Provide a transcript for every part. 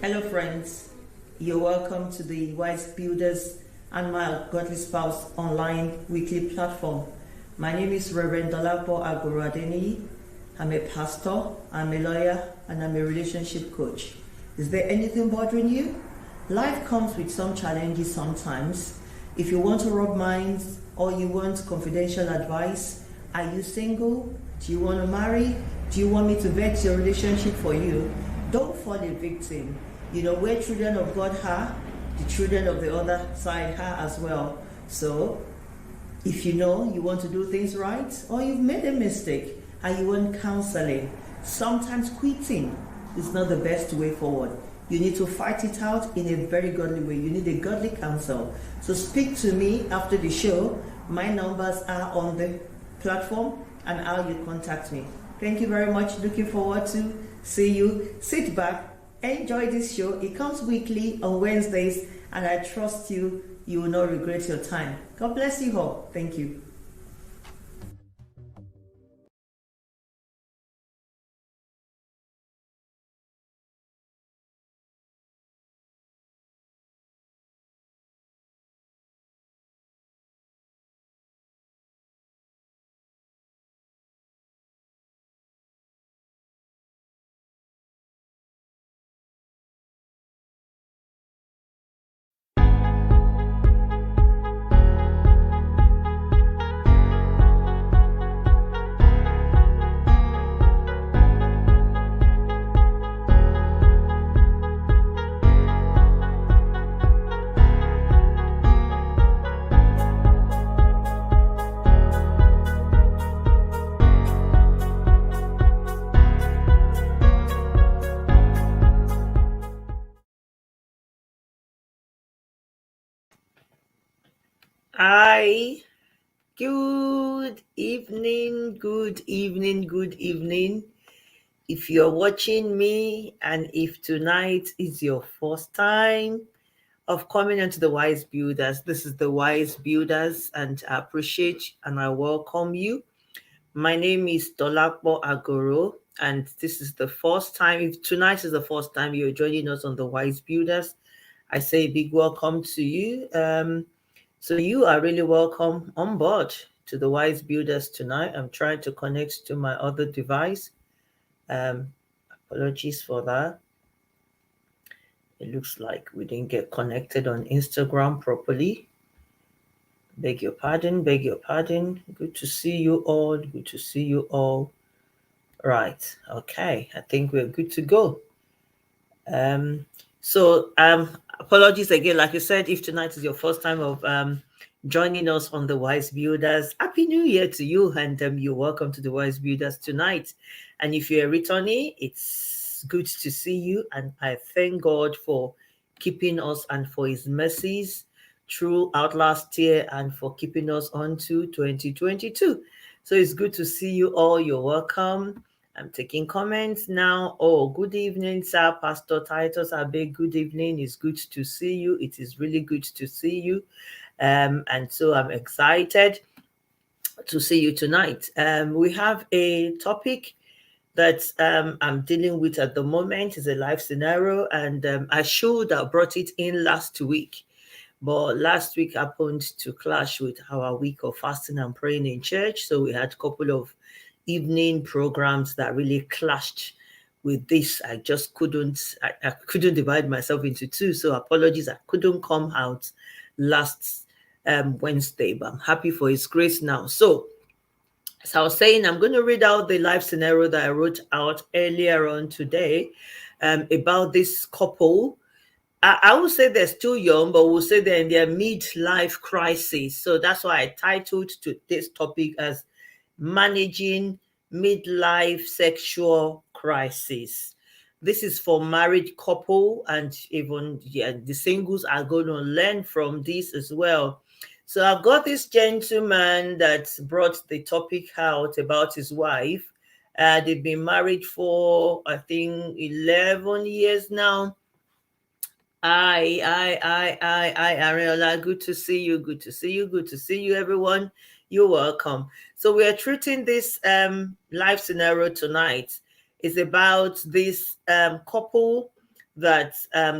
Hello, friends. You're welcome to the Wise Builders and My Godly Spouse online weekly platform. My name is Reverend Dolapo Agoradeni. I'm a pastor, I'm a lawyer, and I'm a relationship coach. Is there anything bothering you? Life comes with some challenges sometimes. If you want to rub minds or you want confidential advice, are you single? Do you want to marry? Do you want me to vet your relationship for you? Don't fall a victim. You know, where children of God are, the children of the other side are as well. So, if you know you want to do things right, or you've made a mistake and you want counseling, sometimes quitting is not the best way forward. You need to fight it out in a very godly way. You need a godly counsel. So speak to me after the show. My numbers are on the platform and how you contact me. Thank you very much. Looking forward to see you. Sit back. Enjoy this show. It comes weekly on Wednesdays, and I trust you will not regret your time. God bless you all. Thank you. Hi. Good evening, good evening, good evening. If you're watching me and if tonight is your first time of coming into the Wise Builders, this is the Wise Builders, and I appreciate and I welcome you. My name is Dolapo Agoro, and this is the first time, if tonight is the first time you're joining us on the Wise Builders, I say a big welcome to you. So you are really welcome on board to the Wise Builders tonight. I'm trying to connect to my other device. Apologies for that. It looks like we didn't get connected on Instagram properly. Beg your pardon, beg your pardon. Good to see you all. Good to see you all. Right. Okay. I think we're good to go. Apologies again. Like I said, if tonight is your first time of joining us on the Wise Builders, Happy New Year to you, and you're welcome to the Wise Builders tonight. And if you're a returnee, it's good to see you, and I thank God for keeping us and for His mercies throughout last year and for keeping us on to 2022. So it's good to see you all. You're welcome. I'm taking comments now. Oh, good evening, sir. Pastor Titus Abe, good evening. It's good to see you. It is really good to see you. And so I'm excited to see you tonight. We have a topic that I'm dealing with at the moment. Is a life scenario, and I should have brought it in last week. But last week happened to clash with our week of fasting and praying in church. So we had a couple of evening programs that really clashed with this. I just couldn't divide myself into two. So apologies, I couldn't come out last Wednesday, but I'm happy for His grace now. So as I was saying, I'm going to read out the life scenario that I wrote out earlier on today about this couple. I would say they're still young, but we'll say they're in their midlife crisis. So that's why I titled to this topic as Managing Midlife Sexual Crisis. This is for married couple, and even the singles are going to learn from this as well. So I've got this gentleman that brought the topic out about his wife. They've been married for, I think, 11 years now. Ariola, good to see you. Good to see you. Good to see you, everyone. You're welcome. So we are treating this life scenario tonight. It's about this couple that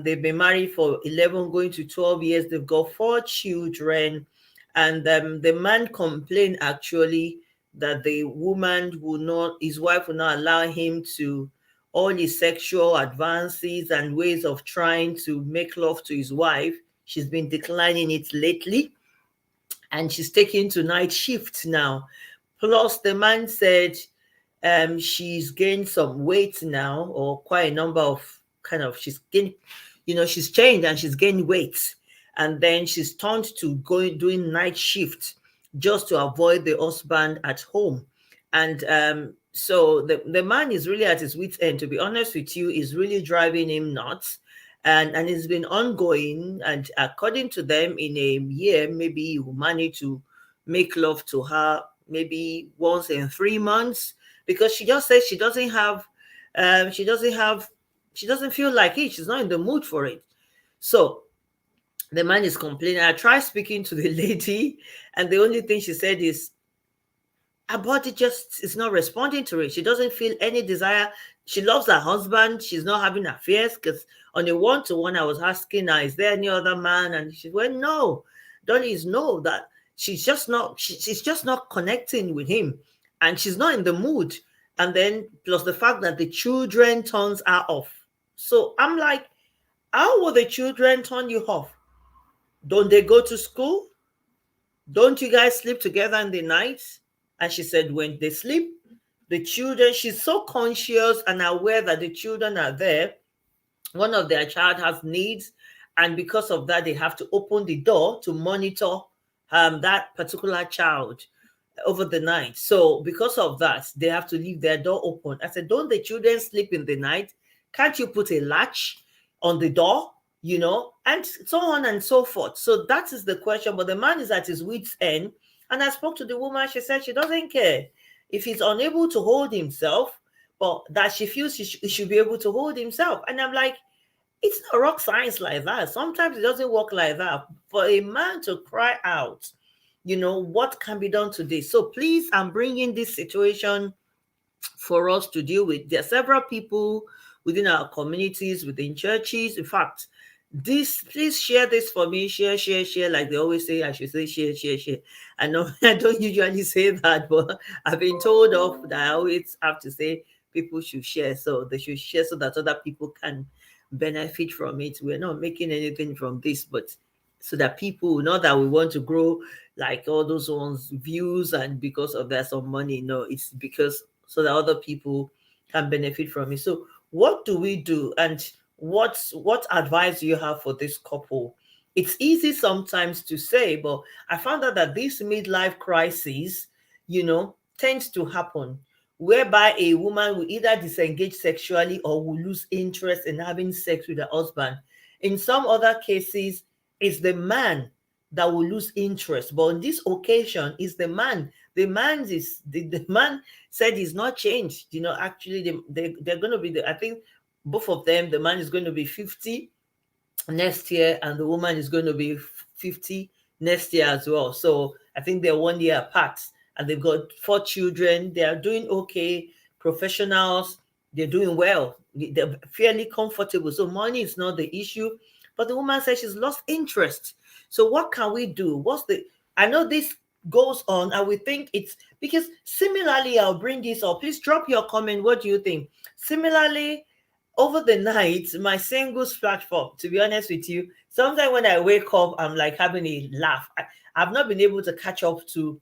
they've been married for 11 going to 12 years. They've got 4 children. And the man complained actually that the woman will not, his wife will not allow him to, all his sexual advances and ways of trying to make love to his wife. She's been declining it lately, and she's taking to night shift now. Plus, the man said she's gained some weight now, or quite a number of kind of, she's gained, she's changed and she's gained weight. And then she's turned to going doing night shift just to avoid the husband at home. And so the man is really at his wit's end, to be honest with you, is really driving him nuts. And it's been ongoing. And according to them, in a year, maybe he will manage to make love to her maybe once in 3 months, because she just says she doesn't feel like it. She's not in the mood for it. So the man is complaining. I tried speaking to the lady, and the only thing she said is her body just is not responding to it. She doesn't feel any desire. She loves her husband. She's not having affairs, because on a one-to-one, I was asking her, is there any other man? And she went, no. Dolly is no, that she's just not, she's just not connecting with him, and she's not in the mood. And then plus the fact that the children turns her off. So I'm like, how will the children turn you off? Don't they go to school? Don't you guys sleep together in the night? And she said, when they sleep, the children, she's so conscious and aware that the children are there. One of their child has needs, and because of that, they have to open the door to monitor that particular child over the night. So because of that, they have to leave their door open. I said, don't the children sleep in the night? Can't you put a latch on the door? And so on and so forth. So that is the question. But the man is at his wit's end. And I spoke to the woman. She said she doesn't care if he's unable to hold himself, but that she feels he should be able to hold himself. And I'm like, it's not rock science like that. Sometimes it doesn't work like that. For a man to cry out, what can be done today? So please, I'm bringing this situation for us to deal with. There are several people within our communities, within churches. In fact, please share this for me. Share, like they always say. I should say share. I know I don't usually say that, but I've been told off that I always have to say people should share. So they should share so that other people can benefit from it. We're not making anything from this, but so that people, not that we want to grow like all those ones views and because of that some money. No, it's because so that other people can benefit from it. So what do we do, and what advice do you have for this couple? It's easy sometimes to say, but I found out that this midlife crisis, tends to happen, whereby a woman will either disengage sexually or will lose interest in having sex with her husband. In some other cases, it's the man that will lose interest. But on this occasion, it's the man. The man said he's not changed. Actually, they're going to be, I think both of them, the man is going to be 50 next year and the woman is going to be 50 next year as well. So I think they're 1 year apart and they've got 4 children. They are doing okay, professionals, they're doing well. They're fairly comfortable. So money is not the issue. But the woman says she's lost interest. So what can we do? I know this goes on and we think it's because similarly, I'll bring this up. Please drop your comment. What do you think? Similarly, over the night, my singles platform, to be honest with you, sometimes when I wake up, I'm like having a laugh. I've not been able to catch up to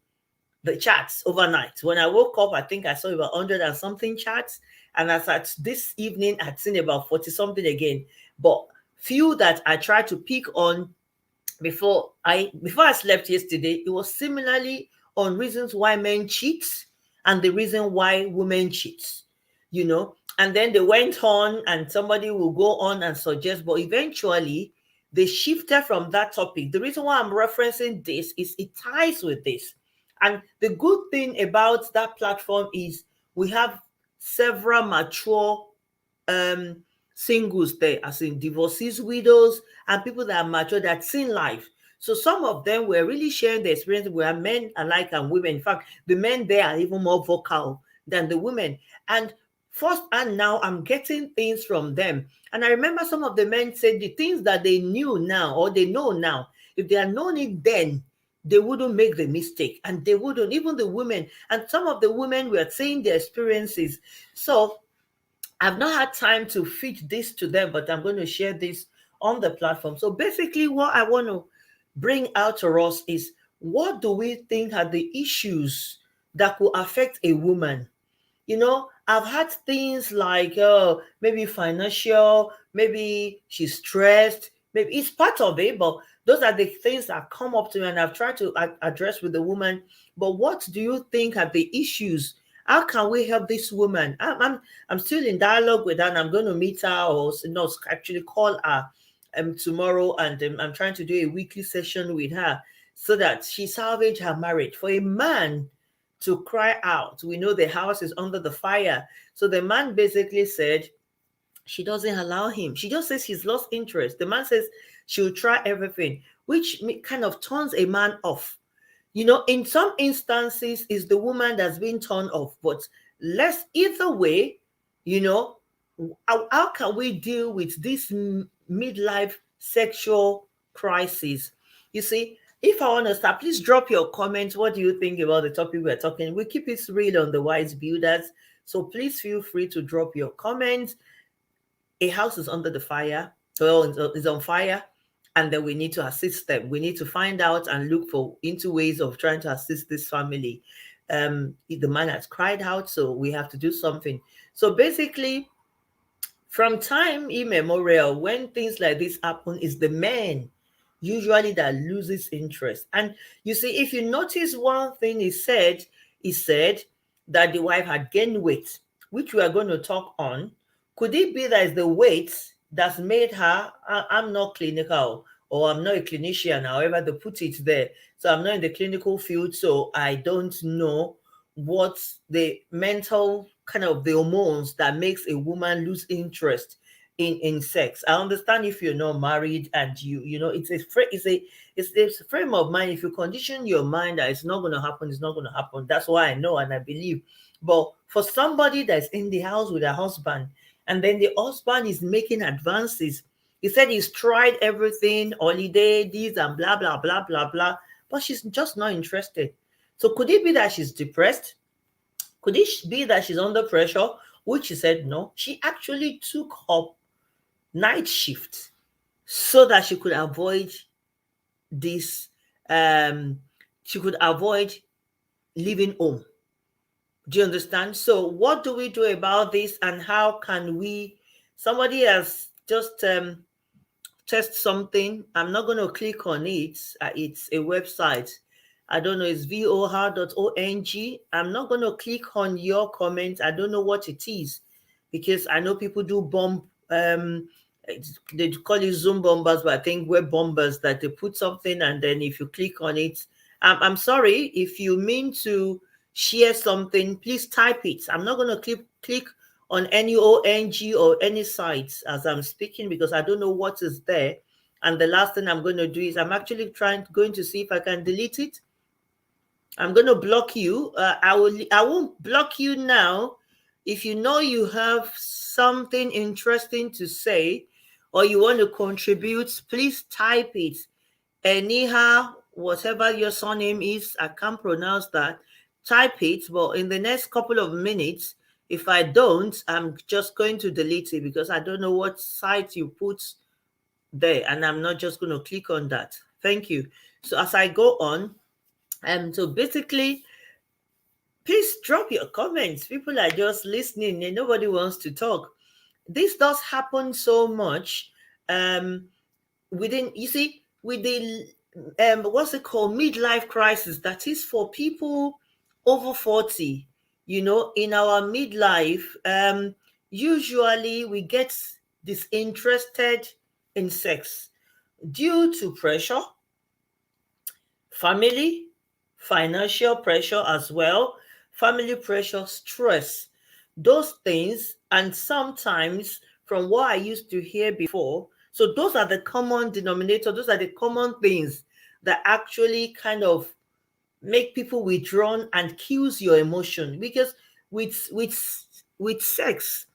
the chats overnight. When I woke up, I think I saw about 100 and something chats. And as at this evening, I'd seen about 40 something again. But few that I tried to pick on before I slept yesterday, it was similarly on reasons why men cheat and the reason why women cheat, and then they went on and somebody will go on and suggest, but eventually they shifted from that topic. The reason why I'm referencing this is it ties with this. And the good thing about that platform is we have several mature singles there, as in divorcees, widows, and people that are mature, that seen life. So some of them were really sharing their experience where men alike and women. In fact, the men there are even more vocal than the women. And first, and now I'm getting things from them. And I remember some of the men said the things that they knew now or they know now, if they had known it then, they wouldn't make the mistake, and they wouldn't, even the women. And some of the women were saying their experiences. So I've not had time to feed this to them, but I'm going to share this on the platform. So basically, what I want to bring out to us is, what do we think are the issues that could affect a woman? I've had things like, maybe financial, maybe she's stressed, maybe it's part of it, but those are the things that come up to me and I've tried to address with the woman. But what do you think are the issues? How can we help this woman? I'm still in dialogue with her, and I'm going to meet her, or no, actually call her tomorrow, and I'm trying to do a weekly session with her so that she salvage her marriage. For a man to cry out, we know the house is under the fire. So the man basically said she doesn't allow him. She just says he's lost interest. The man says she'll try everything, which kind of turns a man off. In some instances, it's the woman that's been turned off, but let's either way, you know, how can we deal with this midlife sexual crisis? You see, if I want to start, please drop your comments. What do you think about the topic we're talking? We keep it real on the Wise Builders. So please feel free to drop your comments. A house is under the fire, well, it's on fire, and then we need to assist them. We need to find out and look for into ways of trying to assist this family. The man has cried out, so we have to do something. So basically, from time immemorial, when things like this happen, is the man usually that loses interest. And you see, if you notice one thing he said that the wife had gained weight, which we are going to talk on. Could it be that it's the weight that's made her, I'm not clinical, or I'm not a clinician, however they put it there. So I'm not in the clinical field, so I don't know what's the mental kind of the hormones that makes a woman lose interest in sex. I understand if you're not married and it's a frame of mind. If you condition your mind that it's not going to happen, it's not going to happen. That's why I know and I believe. But for somebody that's in the house with a husband, and then the husband is making advances, he said he's tried everything, holiday, this and blah blah blah blah blah, but she's just not interested. So could it be that she's depressed? Could it be that she's under pressure? Which she said no. She actually took up night shift so that she could avoid this. She could avoid leaving home. Do you understand? So what do we do about this, and how can we? Somebody has just test something. I'm not going to click on it. It's a website. I don't know. It's vor.ong. I'm not going to click on your comment. I don't know what it is, because I know people do bomb. They call it Zoom bombers, but I think web bombers, that they put something and then if you click on it, I'm sorry, if you mean to share something, please type it. I'm not going to click on any ONG or any sites as I'm speaking, because I don't know what is there. And the last thing I'm going to do is I'm actually going to see if I can delete it. I'm going to block you. I won't block you now. If you know you have something interesting to say or you want to contribute, please type it. Anyhow, whatever your surname is, I can't pronounce that. Type it, but in the next couple of minutes, if I don't, I'm just going to delete it, because I don't know what site you put there, and I'm not just going to click on that. Thank you. So as I go on, so basically, please drop your comments. People are just listening and nobody wants to talk. This does happen so much you see, with the what's it called, midlife crisis, that is for people over 40. In our midlife, usually we get disinterested in sex due to pressure, family, financial pressure as well, family pressure, stress, those things. And sometimes, from what I used to hear before, so those are the common denominator, those are the common things that actually kind of make people withdrawn and kills your emotion. Because with with sex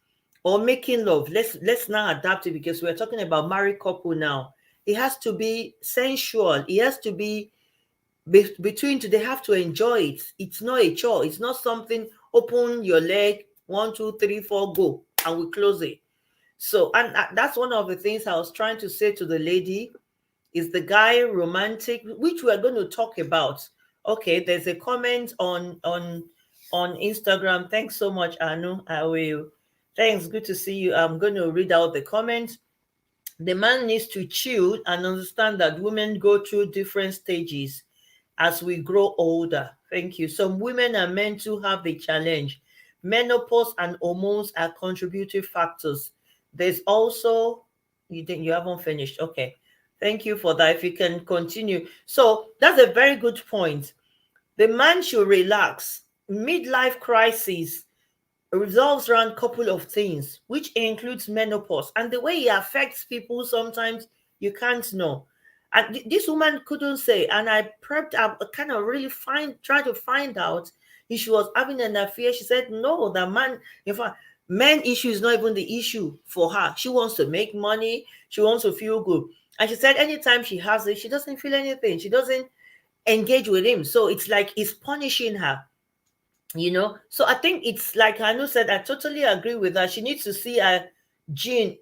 or making love, let's now adapt it because we're talking about married couple now. It has to be sensual. It has to be between two. They have to enjoy it. It's not a chore. It's not something open your leg, one, two, three, four, go, and we close it. So, and that's one of the things I was trying to say to the lady. Is the guy romantic, which we're going to talk about? Okay, there's a comment on Instagram. Thanks so much, Anu. I will. Thanks, good to see you. I'm going to read out the comment. The man needs to chill and understand that women go through different stages as we grow older. Thank you. Some women are meant to have the challenge. Menopause and hormones are contributing factors. There's also, you think you haven't finished. Okay. Thank you for that. If you can continue. So that's a very good point. The man should relax. Midlife crisis revolves around a couple of things, which includes menopause. And the way it affects people, sometimes you can't know. And this woman couldn't say. And I prepped up, kind of really try to find out if she was having an affair. She said, no, the man, in fact, men issue is not even the issue for her. She wants to make money. She wants to feel good. And she said anytime she has it, she doesn't feel anything. She doesn't engage with him. So it's like he's punishing her, you know. So I think it's like Anu said, I totally agree with that. She needs to see a gene.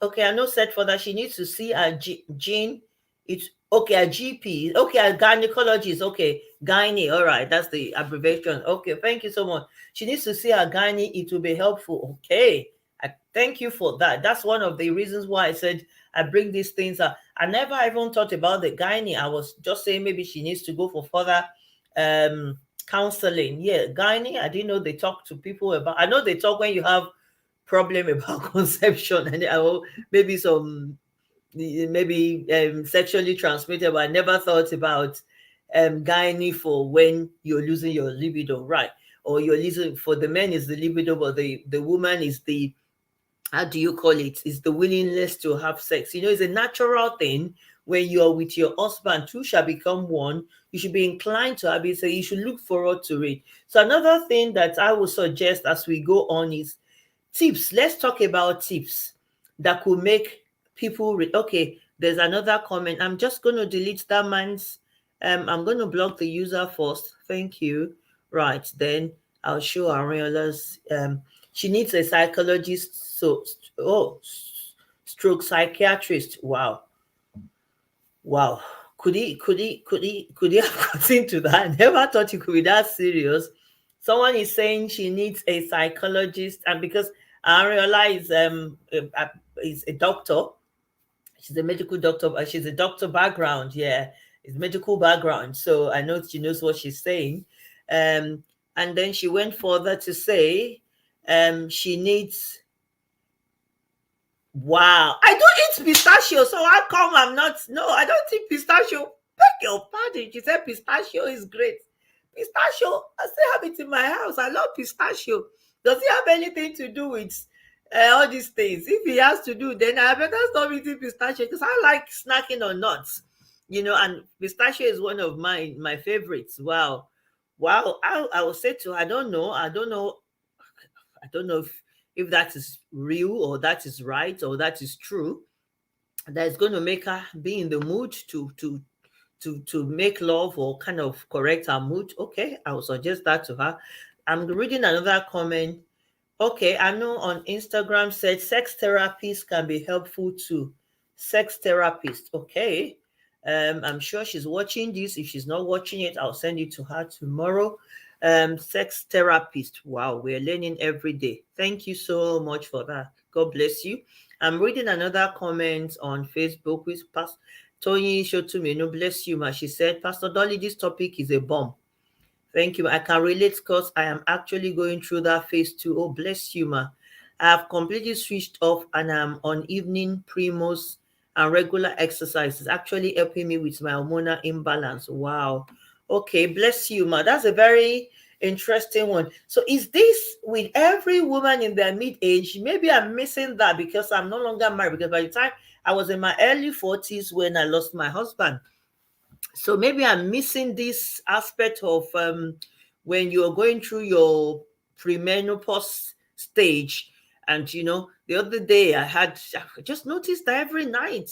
Okay, Anu said for that she needs to see a gene. It's okay, a GP. Okay, a gynecologist. Okay, gynae. All right, that's the abbreviation. Okay, thank you so much. She needs to see a gynae. It will be helpful. Okay, I thank you for that. That's one of the reasons why I said I bring these things up. I never even thought about the gynae. I was just saying maybe she needs to go for further counseling. Yeah, gynae. I didn't know they talk to people about. I know they talk when you have problem about conception and maybe some maybe sexually transmitted, but I never thought about gynae for when you're losing your libido, right? Or you're losing, for the men is the libido, but the woman is the, how do you call it? It's the willingness to have sex. You know, it's a natural thing. When you're with your husband, two shall become one. You should be inclined to have it. So you should look forward to it. So another thing that I would suggest as we go on is tips. Let's talk about tips that could make people okay. There's another comment. I'm just going to delete that man's. I'm going to block the user first. Thank you. Right, then I'll show Ariola's. She needs a psychologist. So, oh, stroke psychiatrist. Wow, wow. Could he have got into that? I never thought it could be that serious. Someone is saying she needs a psychologist, and because Ariola is a doctor, she's a medical doctor, but she's a doctor background, yeah, it's medical background. So I know she knows what she's saying. And then she went further to say she needs. Wow, I don't eat pistachio, so how come I'm not? No, I don't eat pistachio. Beg your pardon. She said pistachio is great. Pistachio, I still have it in my house. I love pistachio. Does it have anything to do with all these things? If he has to do, then I better stop eating pistachio because I like snacking on nuts, you know. And pistachio is one of my favorites. Wow, wow. I will say to her, I don't know if that is real or that is right or that is true. That is going to make her be in the mood to make love or kind of correct her mood. Okay, I will suggest that to her. I'm reading another comment. Okay, I know on Instagram said sex therapists can be helpful too. Sex therapist. Okay. I'm sure she's watching this. If she's not watching it, I'll send it to her tomorrow. Sex therapist. Wow, we're learning every day. Thank you so much for that. God bless you. I'm reading another comment on Facebook with Pastor Tony Shotumino. Bless you, ma. She said, Pastor Dolly, this topic is a bomb. Thank you. I can relate because I am actually going through that phase too. Oh, bless you, ma. I have completely switched off and I'm on evening primos and regular exercises, actually helping me with my hormonal imbalance. Wow. Okay, bless you, ma. That's a very interesting one. So is this with every woman in their mid-age? Maybe I'm missing that because I'm no longer married, because by the time I was in my early 40s when I lost my husband. So maybe I'm missing this aspect of when you're going through your premenopause stage. And the other day I just noticed that every night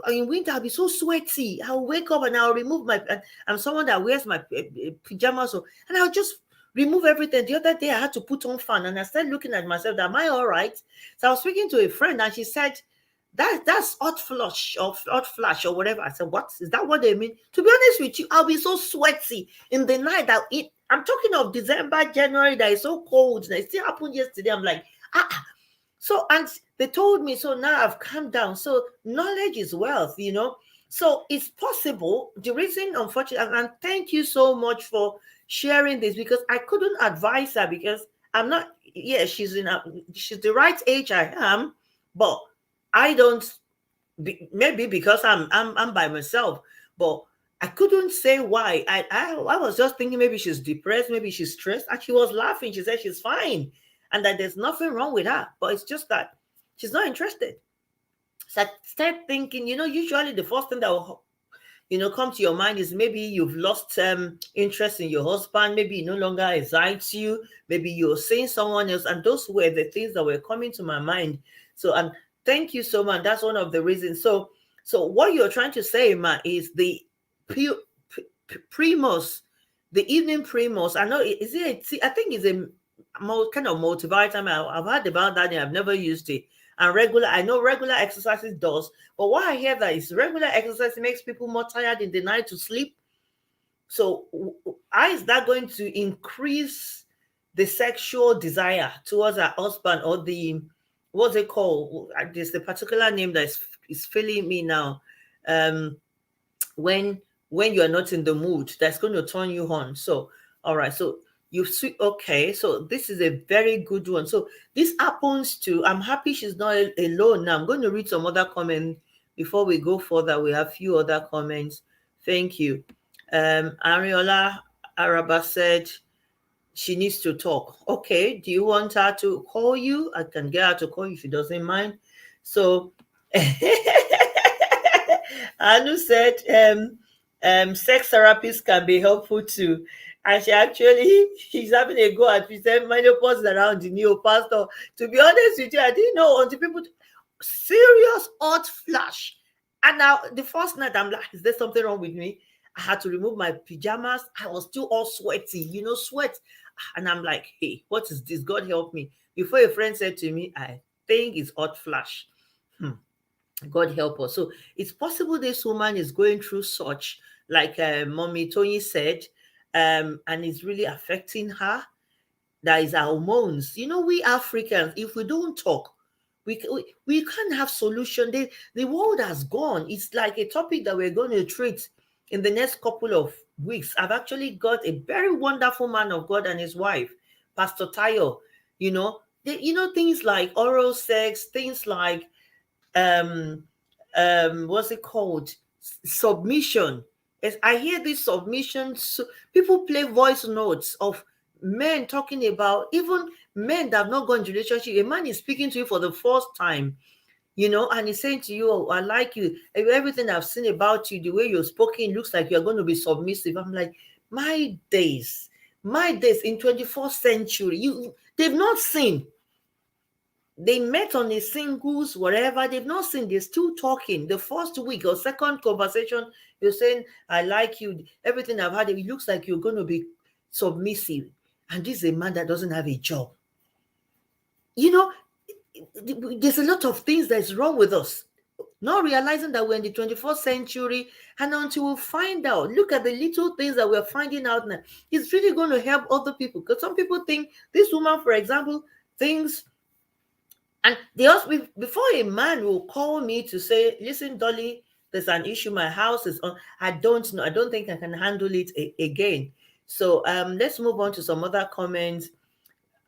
in winter I'll be so sweaty. I'll wake up and I'll remove I'm someone that wears my pajamas, and I'll just remove everything. The other day I had to put on fan, and I started looking at myself. Am I all right? So I was speaking to a friend, and she said, that's hot flash or whatever. I said, what is that? What they mean? To be honest with you, I'll be so sweaty in the night that I'm talking of December, January, that is so cold. That it still happened yesterday. I'm like, so, and they told me, so now I've calmed down. So knowledge is wealth, So it's possible. The reason, unfortunately, and thank you so much for sharing this, because I couldn't advise her, because I'm not, she's she's the right age I am, but I don't, maybe because I'm by myself, but I couldn't say why. I was just thinking maybe she's depressed, maybe she's stressed, and she was laughing. She said she's fine and that there's nothing wrong with her, but it's just that she's not interested. So I started thinking, usually the first thing that will come to your mind is maybe you've lost interest in your husband, maybe he no longer excites you, maybe you're seeing someone else, and those were the things that were coming to my mind. So thank you so much. That's one of the reasons. So what you're trying to say, Ma, is the Primus, the evening Primus. I know, is it? I think it's a kind of multivitamin. I've heard about that, and I've never used it. And I know regular exercises does, but what I hear that is regular exercise makes people more tired in the night to sleep. So how is that going to increase the sexual desire towards a husband, or what's it called? There's the particular name that is filling me now. When you're not in the mood, that's going to turn you on. So, all right. So okay. So this is a very good one. So this happens to, I'm happy she's not alone. Now I'm going to read some other comments before we go further. We have a few other comments. Thank you. Ariola Araba said she needs to talk. Okay. Do you want her to call you? I can get her to call you if she doesn't mind. So Anu said sex therapists can be helpful too. And she's having a go at menopause around the new pastor. To be honest with you, I didn't know until people serious hot flash. And now the first night I'm like, is there something wrong with me? I had to remove my pajamas. I was still all sweaty, sweat. And I'm like, hey, what is this? God help me. Before a friend said to me, I think it's hot flash. God help us. So it's possible this woman is going through such, like Mommy Tony said, and it's really affecting her. That is our hormones. We Africans, if we don't talk, we can't have solution. The world has gone. It's like a topic that we're going to treat in the next couple of weeks. I've actually got a very wonderful man of God and his wife, Pastor Tayo. Things like oral sex, things like what's it called, submission. As I hear these submissions, people play voice notes of men talking about, even men that have not gone into relationship. A man is speaking to you for the first time, and he's saying to you, I like you, everything I've seen about you, the way you're spoken looks like you're going to be submissive. I'm like, my days in 24th century, they've not seen. They met on a singles, whatever. They've not seen. They're still talking. The first week or second conversation, you're saying, I like you. Everything I've had, it looks like you're going to be submissive. And this is a man that doesn't have a job. There's a lot of things that's wrong with us. Not realizing that we're in the 21st century. And until we find out, look at the little things that we're finding out now. It's really going to help other people. Because some people think, this woman, for example, thinks, and before a man will call me to say, listen, Dolly, there's an issue, my house is on, I don't know, I don't think I can handle it again. So let's move on to some other comments.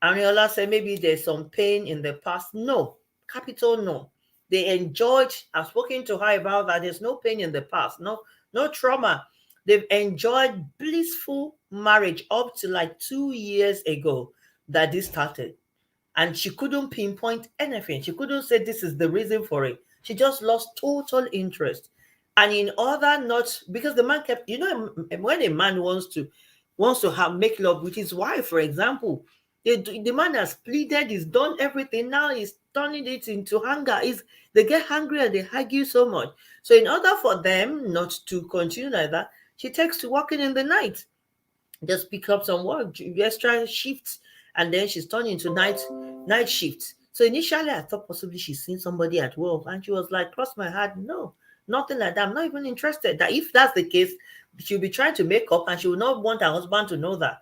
Ariola said maybe there's some pain in the past. No, capital no. They enjoyed, I've spoken to her about that. There's no pain in the past, no trauma. They've enjoyed blissful marriage up to like 2 years ago that this started. And she couldn't pinpoint anything. She couldn't say this is the reason for it. She just lost total interest. And in order not, because the man kept, when a man wants to make love with his wife, for example, The man has pleaded, he's done everything. Now he's turning it into anger. They get hungry and they argue so much. So in order for them not to continue like that, she takes to working in the night. Just pick up some work, extra shifts, and then she's turning into night shifts. So initially I thought possibly she's seen somebody at work, and she was like, cross my heart, no, nothing like that. I'm not even interested. That if that's the case, she'll be trying to make up and she will not want her husband to know that.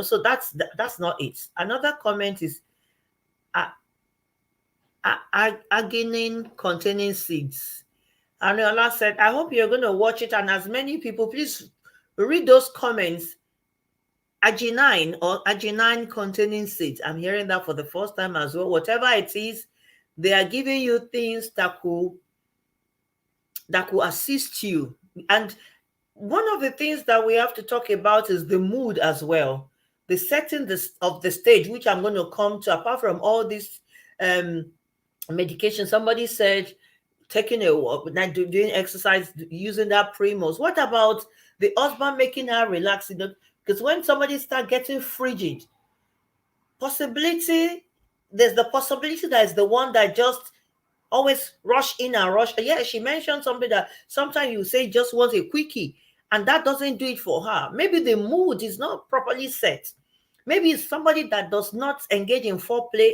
So that's not it. Another comment is arginine containing seeds. Aniola said, I hope you're going to watch it, and as many people, please read those comments. Arginine or arginine containing seeds. I'm hearing that for the first time as well. Whatever it is, they are giving you things that could assist you. And one of the things that we have to talk about is the mood as well. The setting of the stage, which I'm going to come to, apart from all this medication. Somebody said taking a walk, doing exercise, using that Primos. What about the husband making her relax? Because when somebody start getting frigid, there's the possibility that is the one that just always rush in and rush. Yeah, she mentioned something that sometimes you say just wants a quickie, and that doesn't do it for her. Maybe the mood is not properly set. Maybe it's somebody that does not engage in foreplay.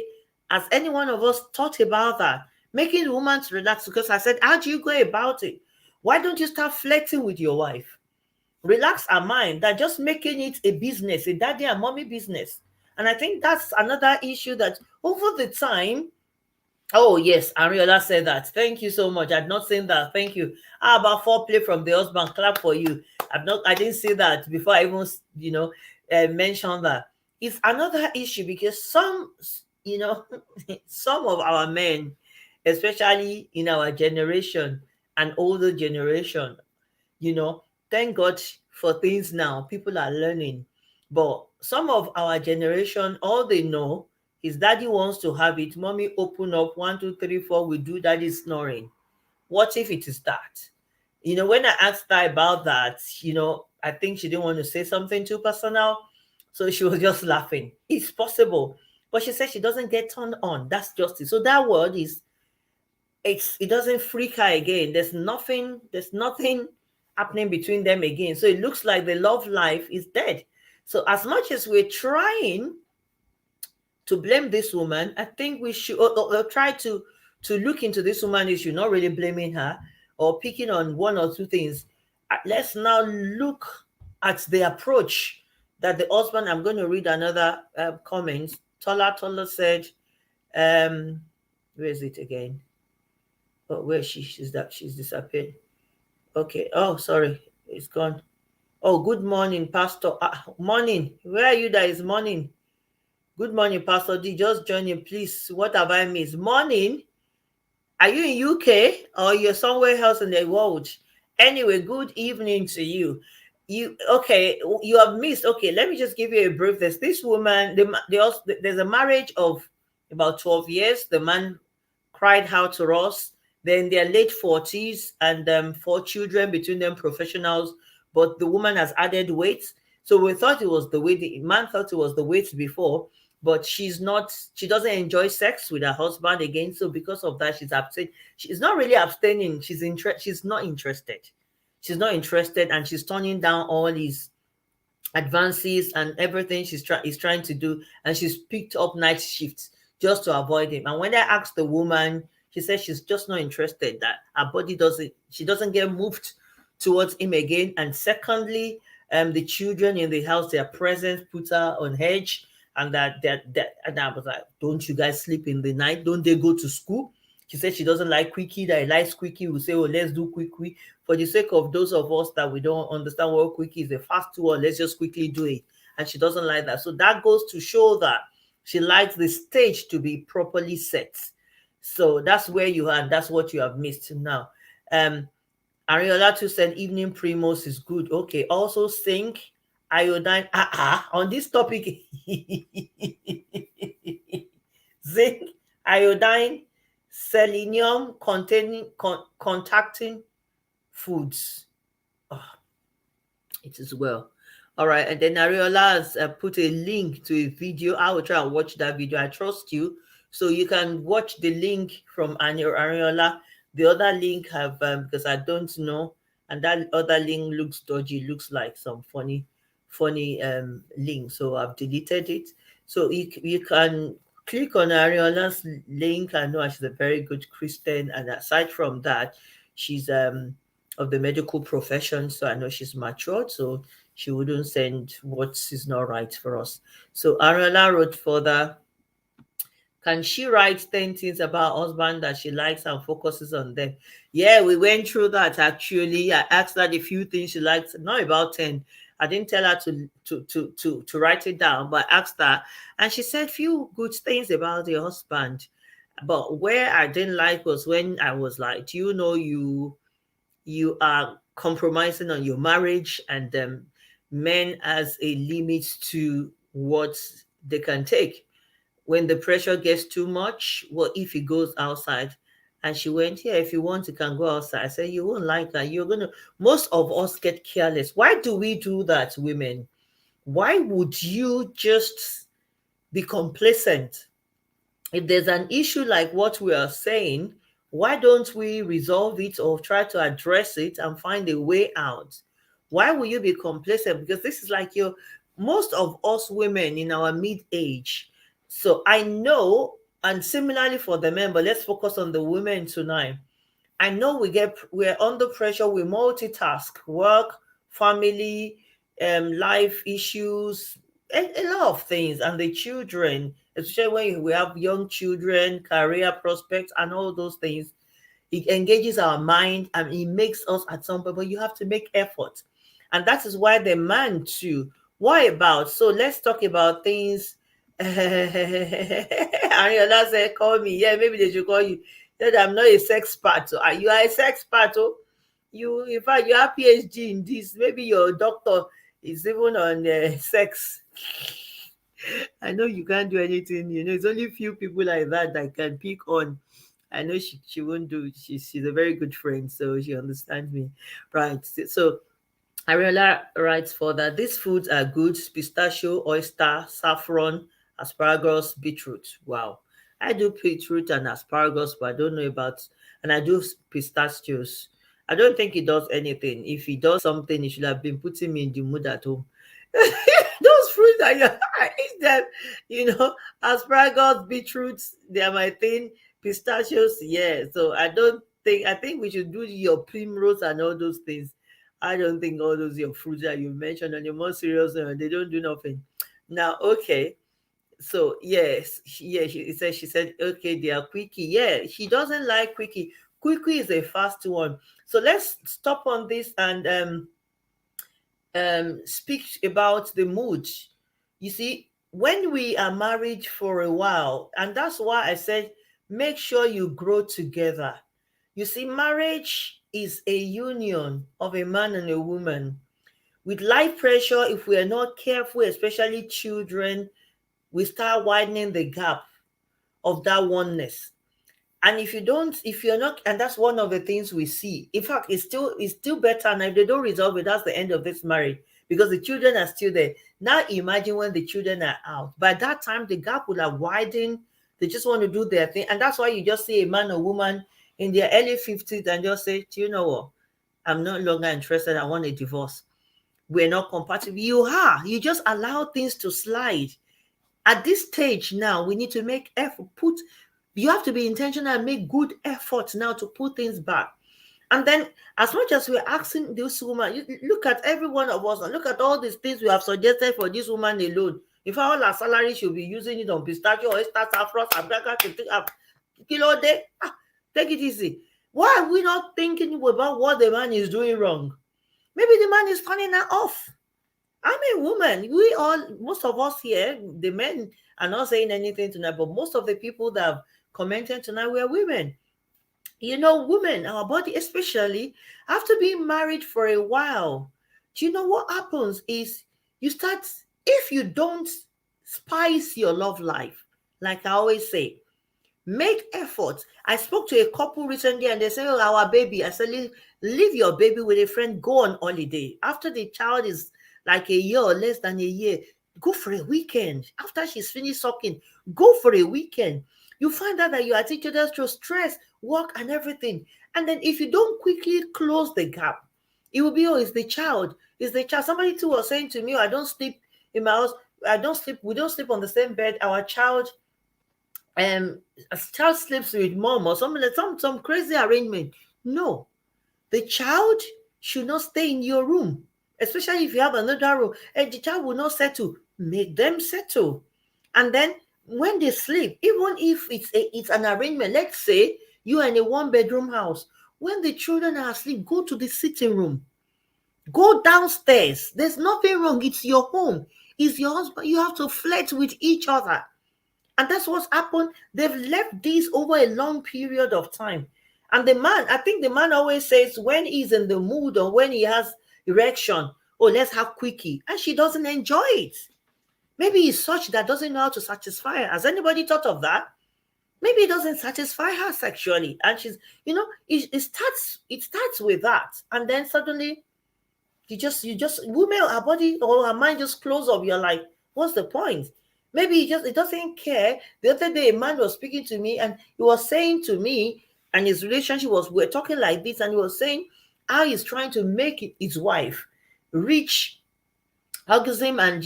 As any one of us thought about that, making the woman to relax. Because I said, how do you go about it? Why don't you start flirting with your wife? Relax her mind than just making it a business, a daddy and mommy business. And I think that's another issue that over the time. Oh, yes, Ariola said that. Thank you so much. I'd not seen that. Thank you. How about foreplay from the husband? Clap for you. I didn't see that before I even, mentioned that. It's another issue because some of our men, especially in our generation and older generation, you know, thank God for things now. People are learning. But some of our generation, all they know is daddy wants to have it. Mommy, open up. 1, 2, 3, 4. We do daddy snoring. What if it is that? When I asked her about that, I think she didn't want to say something too personal. So she was just laughing. It's possible. But she said she doesn't get turned on. That's justice. So that word is it doesn't freak her again. There's nothing happening between them again. So it looks like the love life is dead. So as much as we're trying to blame this woman, I think we should or try to look into this woman issue, not really blaming her or picking on one or two things. Let's now look at the approach that the husband. I'm going to read another comment. Tola said, where is it again? Oh, where she's disappeared. Okay. Oh, sorry, it's gone. Oh, good morning, Pastor. Morning. Where are you? That is morning. Good morning, Pastor D. Just joining, please. What have I missed? Morning. Are you in UK or you're somewhere else in the world? Anyway, good evening to you. You have missed. Okay, let me just give you a brief. There's this woman. There's a marriage of about 12 years. The man cried out to us. They're in their late 40s and 4 children between them, professionals. But the woman has added weight. So we thought it was the weight. The man thought it was the weight before, but she's not. She doesn't enjoy sex with her husband again. So because of that, she's abstain. She's not really abstaining. She's not interested. She's not interested, and she's turning down all his advances and everything is trying to do, and she's picked up night shifts just to avoid him. And when I asked the woman, she said she's just not interested, that her body she doesn't get moved towards him again. And secondly, the children in the house, their presence puts her on edge. And and I was like, don't you guys sleep in the night? Don't they go to school? She said she doesn't like quickie, that he likes quickie. We say, oh, let's do quickie. For the sake of those of us that we don't understand what quickie is, a fast one, let's just quickly do it. And she doesn't like that. So that goes to show that she likes the stage to be properly set. So that's where you are, and that's what you have missed now. Ariola too said evening primos is good. Okay. Also zinc, iodine. On this topic, zinc, iodine, selenium containing contacting foods. It is well. All right. And then Ariola has put a link to a video. I will try and watch that video. I trust you. So you can watch the link from Ariola. The other link have, because I don't know. And that other link looks dodgy, looks like some funny link. So I've deleted it. So you can click on Ariola's link. I know she's a very good Christian. And aside from that, she's of the medical profession, so I know she's matured, so she wouldn't send what is not right for us. So Ariola wrote further, can she write 10 things about husband that she likes and focuses on them? Yeah, we went through that actually. I asked her a few things she likes, not about 10. I didn't tell her to write it down, but I asked her, and she said few good things about the husband. But where I didn't like was when I was like, do you know you are compromising on your marriage, and men has a limit to what they can take. When the pressure gets too much, what if he goes outside? And she went, yeah, if you want you can go outside. I said, you won't like that. You're gonna Most of us get careless. Why do we do that, women? Why would you just be complacent? If there's an issue like what we are saying, why don't we resolve it or try to address it and find a way out? Why will you be complacent? Because this is like most of us women in our mid age. So I know, and similarly for the men, but let's focus on the women tonight. I know we're under pressure. We multitask, work, family, life issues, a lot of things, and the children, especially when we have young children, career prospects, and all those things. It engages our mind and it makes us at some point, but you have to make effort. And that is why the man too. Why about? So let's talk about things. Ariola said, call me. Yeah, maybe they should call you. Said I'm not a sex part. So you are a sex part. Oh, you in fact you have PhD in this. Maybe your doctor is even on sex. I know you can't do anything. It's only few people like that can pick on. I know she won't do. She's a very good friend, so she understands me, right? So Ariella writes further, these foods are good: pistachio, oyster, saffron, asparagus, beetroot. Wow. I do beetroot and asparagus, but I don't know about, and I do pistachios. I don't think he does anything. If he does something, he should have been putting me in the mood at home. Those fruits that I eat them, asparagus, beetroots, they are my thing. Pistachios, yeah. So I think we should do your primrose and all those things. I don't think all those your fruits that you mentioned and you're more serious, they don't do nothing. Now, okay. So yes, she said, okay, they are quickie. Yeah, she doesn't like quickie. Quickie is a fast one. So let's stop on this and speak about the mood. You see, when we are married for a while, and that's why I said make sure you grow together. You see, marriage is a union of a man and a woman. With life pressure, if we are not careful, especially children, we start widening the gap of that oneness. And if you're not, and that's one of the things we see. In fact, it's still better. And if they don't resolve it, that's the end of this marriage, because the children are still there. Now imagine when the children are out. By that time, the gap will have widened. They just want to do their thing. And that's why you just see a man or woman in their early 50s and just say, do you know what? I'm no longer interested. I want a divorce. We're not compatible. You just allow things to slide. At this stage now, we need to make effort. You have to be intentional and make good efforts now to put things back. And then, as much as we're asking this woman, look at every one of us and look at all these things we have suggested for this woman alone. If all our salary should be using it on pistachio, oyster, saffron, abraga to take up kilo day, take it easy. Why are we not thinking about what the man is doing wrong? Maybe the man is turning her off. I'm a woman. Most of us here, the men are not saying anything tonight, but most of the people that have commented tonight were women. Women, our body especially, after being married for a while, do you know what happens is if you don't spice your love life, like I always say, Make effort. I spoke to a couple recently and they said, oh, our baby. I said, leave your baby with a friend, go on holiday. After the child is like a year or less than a year, go for a weekend. After she's finished sucking, go for a weekend. You find out that you are teaching us through stress, work, and everything. And then if you don't quickly close the gap, it will be, oh, it's the child. It's the child. Somebody too was saying to me, oh, I don't sleep in my house. I don't sleep. We don't sleep on the same bed. Our child, a child sleeps with mom or something, like some crazy arrangement. No, the child should not stay in your room, especially if you have another room. And the child will not settle. Make them settle, and then when they sleep, even if it's an arrangement, let's say you are in a one-bedroom house. When the children are asleep, go to the sitting room. Go downstairs. There's nothing wrong. It's your home. It's your husband. You have to flirt with each other. And that's what's happened. They've left this over a long period of time. And the man, I think the man always says when he's in the mood or when he has erection, oh, let's have quickie. And she doesn't enjoy it. Maybe he's such that doesn't know how to satisfy her. Has anybody thought of that? Maybe it doesn't satisfy her sexually. And she's, it starts with that. And then suddenly you just women, her body or her mind just close up. You're like, what's the point? Maybe it doesn't care. The other day, a man was speaking to me and he was saying to me, and his relationship we're talking like this, and he was saying how he's trying to make his wife reach orgasm and,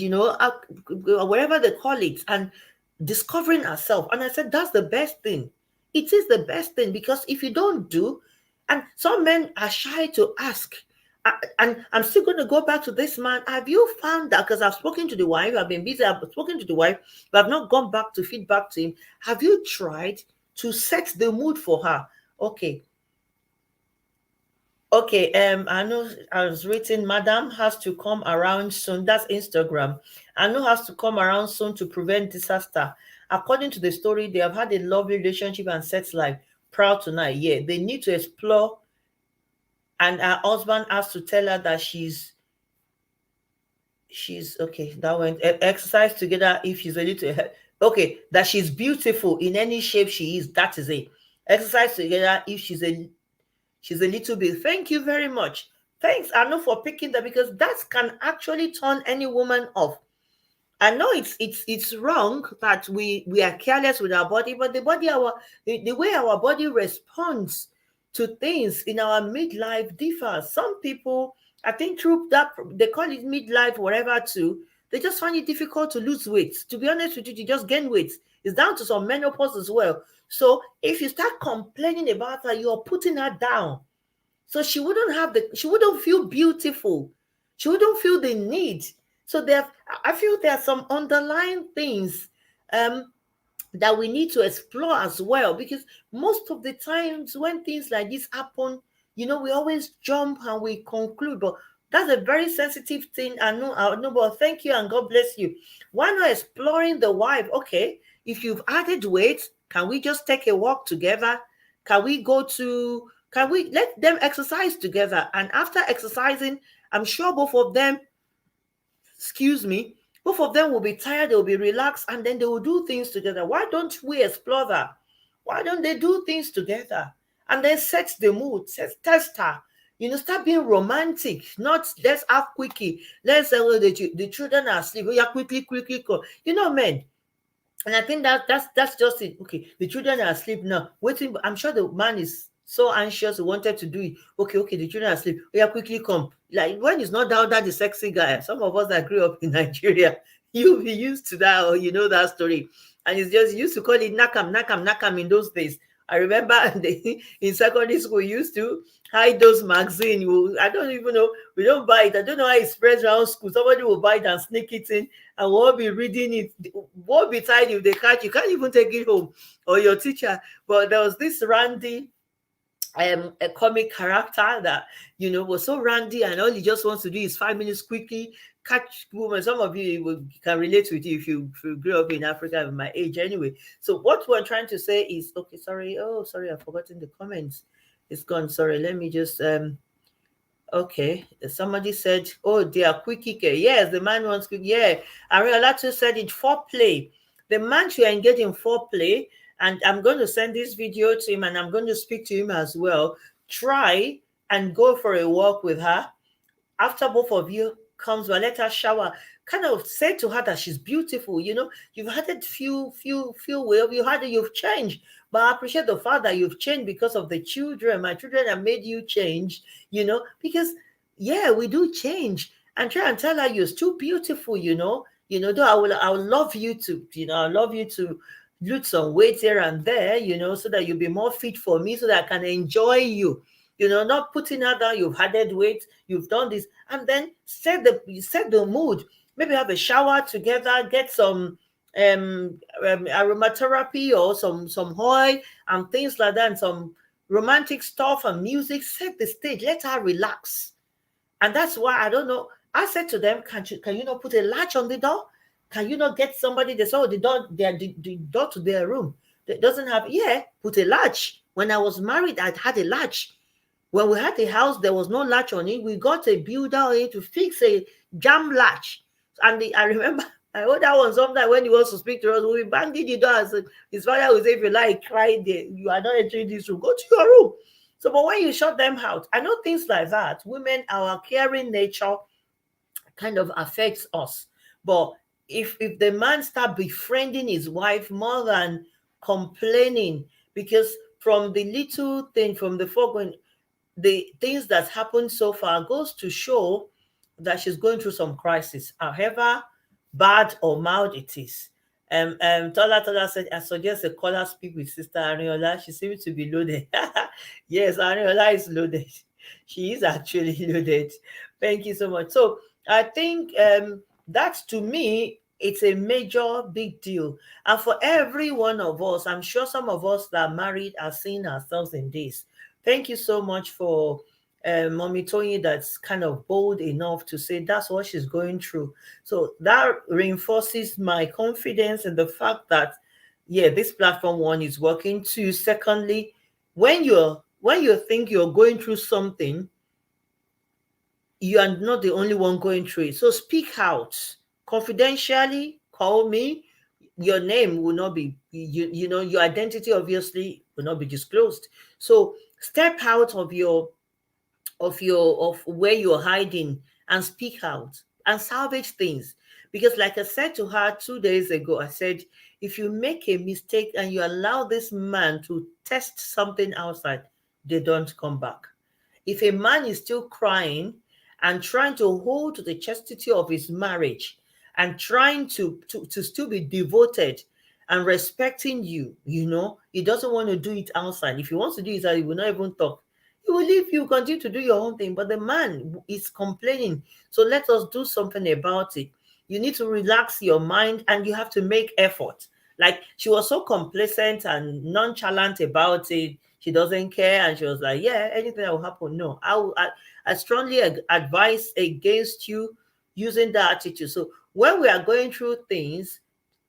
whatever they call it, and discovering herself. And I said, that's the best thing. It is the best thing, because if you don't do, and some men are shy to ask, and I'm still going to go back to this man. Have you found that? Because I've spoken to the wife, I've been busy, I've spoken to the wife, but I've not gone back to feedback to him. Have you tried to set the mood for her? Okay. I know I was written, Madam has to come around soon. That's Instagram. I know has to come around soon to prevent disaster. According to the story, they have had a lovely relationship and sex life. Proud tonight. Yeah, they need to explore, and her husband has to tell her that she's okay. That went exercise together if she's a little okay. That she's beautiful in any shape she is. That is it. Exercise together if she's a little bit. Thank you very much. Thanks, Anu, for picking that, because that can actually turn any woman off. I know it's wrong that we are careless with our body, but the way our body responds to things in our midlife differs. Some people, I think, through that they call it midlife, whatever too, they just find it difficult to lose weight. To be honest with you just gain weight. It's down to some menopause as well. So if you start complaining about her, you're putting her down. So she wouldn't feel beautiful. She wouldn't feel the need. So I feel there are some underlying things that we need to explore as well, because most of the times when things like this happen, we always jump and we conclude, but that's a very sensitive thing. I know, but thank you and God bless you. Why not exploring the wife? Okay, if you've added weight, can we just take a walk together? Can we let them exercise together? And after exercising, I'm sure both of them will be tired, they will be relaxed, and then they will do things together. Why don't we explore that? Why don't they do things together? And then set the mood, test her. Start being romantic, not let's have quickie. Let's say, the children are asleep. Oh, yeah, quickly, call. Men. And I think that's just it. Okay, the children are asleep now. Waiting, I'm sure the man is so anxious, he wanted to do it. Okay, the children are asleep. Oh, yeah, quickly come. Like when it's not that the sexy guy. Some of us that grew up in Nigeria, you'll be used to that, or that story. And it's just used to call it nakam in those days. I remember in secondary school, we used to hide those magazines. I don't even know. We don't buy it. I don't know how it spreads around school. Somebody will buy it and sneak it in, and we'll be reading it. Won't be tied if they catch you. Can't even take it home, or your teacher. But there was this Randy, a comic character that was so randy, and all he just wants to do is 5 minutes quickly catch women. Some of you can relate with you if you grew up in Africa at my age anyway. So what we're trying to say is, okay, sorry, I've forgotten the comments. It's gone. Sorry, let me just okay, somebody said, oh, they are quickie care. Yes, the man wants quick. Yeah, Ariolatu said it, foreplay. The man should engage in foreplay, And I'm going to send this video to him, and I'm going to speak to him as well. Try and go for a walk with her. After both of you comes, well, let her shower. Kind of say to her that she's beautiful. You've had a few well, you've changed. But I appreciate the fact that you've changed because of the children. My children have made you change, because yeah, we do change. And try and tell her you're still beautiful, though I will love you to, lose some weight here and there, so that you'll be more fit for me, so that I can enjoy you. Not putting her down, you've added weight, you've done this, and then set the mood. Maybe have a shower together, get some aromatherapy or some oil and things like that, and some romantic stuff and music. Set the stage, let her relax. And that's why I don't know. I said to them, can you not put a latch on the door? Can you not get somebody that saw the door, the door to their room that doesn't have, yeah, put a latch. When I was married, I had a latch. When we had a house, there was no latch on it. We got a builder in to fix a jam latch. And I remember I heard that one sometimes when he wants to speak to us, we banged the door. And said, his father would say, if you like, cry there. You are not entering this room. Go to your room. So, but when you shut them out, I know things like that. Women, our caring nature kind of affects us. But if the man start befriending his wife more than complaining, because from the little thing, from the foregoing, the things that happened so far goes to show that she's going through some crisis, however bad or mild it is. Tola said, I suggest a caller speak with Sister Ariola. She seems to be loaded. Yes, Ariola is loaded. She is actually loaded. Thank you so much. So I think that, to me, it's a major big deal. And for every one of us, I'm sure some of us that are married are seeing ourselves in this. Thank you so much for Mommy Tony, that's kind of bold enough to say that's what she's going through. So that reinforces my confidence in the fact that, yeah, this platform, one, is working. Two, secondly, when you think you're going through something, you are not the only one going through it. So speak out confidentially. Call me. Your name will not be, your identity obviously will not be disclosed. So step out of where you're hiding and speak out and salvage things. Because like I said to her 2 days ago, I said, if you make a mistake and you allow this man to test something outside, they don't come back. If a man is still crying and trying to hold to the chastity of his marriage and trying to still be devoted and respecting you, he doesn't want to do it outside. If he wants to do it, he will not even talk. He will leave you, continue to do your own thing. But the man is complaining. So let us do something about it. You need to relax your mind and you have to make effort. Like, she was so complacent and nonchalant about it. She doesn't care. And she was like, yeah, anything that will happen. No, I strongly advise against you using that attitude. So when we are going through things,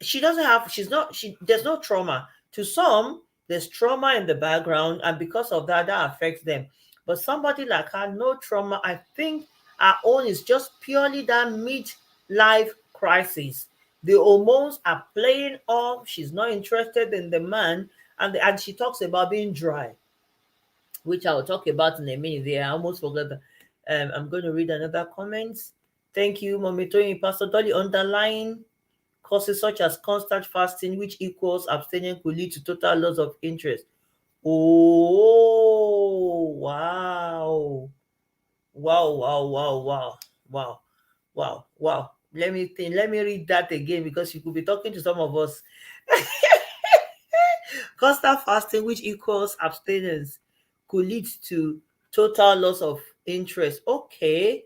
there's no trauma. To some, there's trauma in the background, and because of that, that affects them. But somebody like her, no trauma. I think our own is just purely that midlife crisis. The hormones are playing off. She's not interested in the man, and she talks about being dry, which I'll talk about in a minute. There, I almost forgot that. I'm going to read another comment. Thank you, Mommy Tony. Pastor Dolly, underline causes such as constant fasting, which equals abstaining, could lead to total loss of interest. Oh, wow. Wow, wow, wow, wow, wow, wow, wow. Let me think. Let me read that again, because you could be talking to some of us. Constant fasting, which equals abstinence, could lead to total loss of interest. Okay.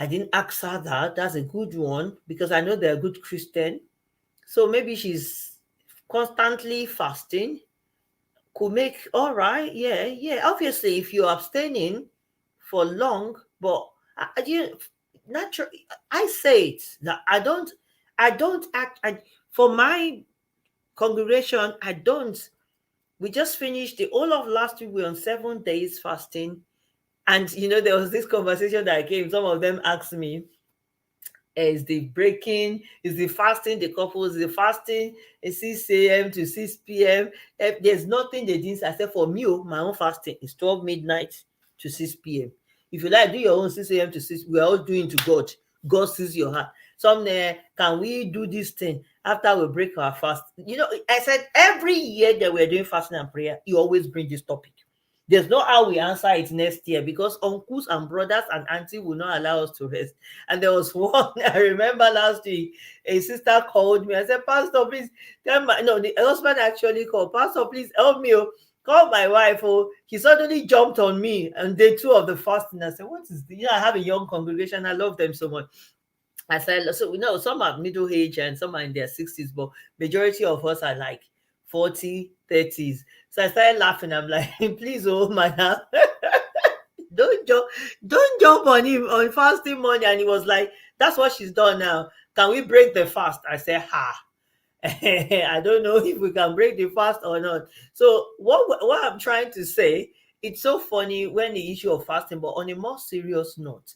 I didn't ask her that. That's a good one, because I know they're a good Christian. So maybe she's constantly fasting. Could make, all right. Yeah, yeah. Obviously, if you're abstaining for long, but natural. I say it that I don't act. For my congregation, I don't. We just finished the whole of last week. We're on 7 days fasting, and there was this conversation that came. Some of them asked me, Is the breaking, is the fasting, the couples, the fasting, 6 a.m. to 6 p.m. There's nothing they didn't say. Except for me, my own fasting is 12 midnight to 6 p.m. If you like, do your own 6 a.m. to 6. We are all doing to God. God sees your heart. Some can we do this thing after we break our fast? I said every year that we're doing fasting and prayer, you always bring this topic. There's no how we answer it next year because uncles and brothers and auntie will not allow us to rest. And there was one I remember last week, a sister called me. I said, Pastor, please tell my no, the husband actually called, Pastor, please help me. Oh, call my wife. Oh, he suddenly jumped on me on day 2 of the fasting. I said, what is this? I have a young congregation. I love them so much. I said, so we know some are middle age and some are in their 60s, but majority of us are like 40, 30s. So I started laughing. I'm like, please, oh madam, don't jump, don't jump on him on fasting money. And he was like, that's what she's done now. Can we break the fast? I said, ha. I don't know if we can break the fast or not. So what I'm trying to say, it's so funny when the issue of fasting, but on a more serious note,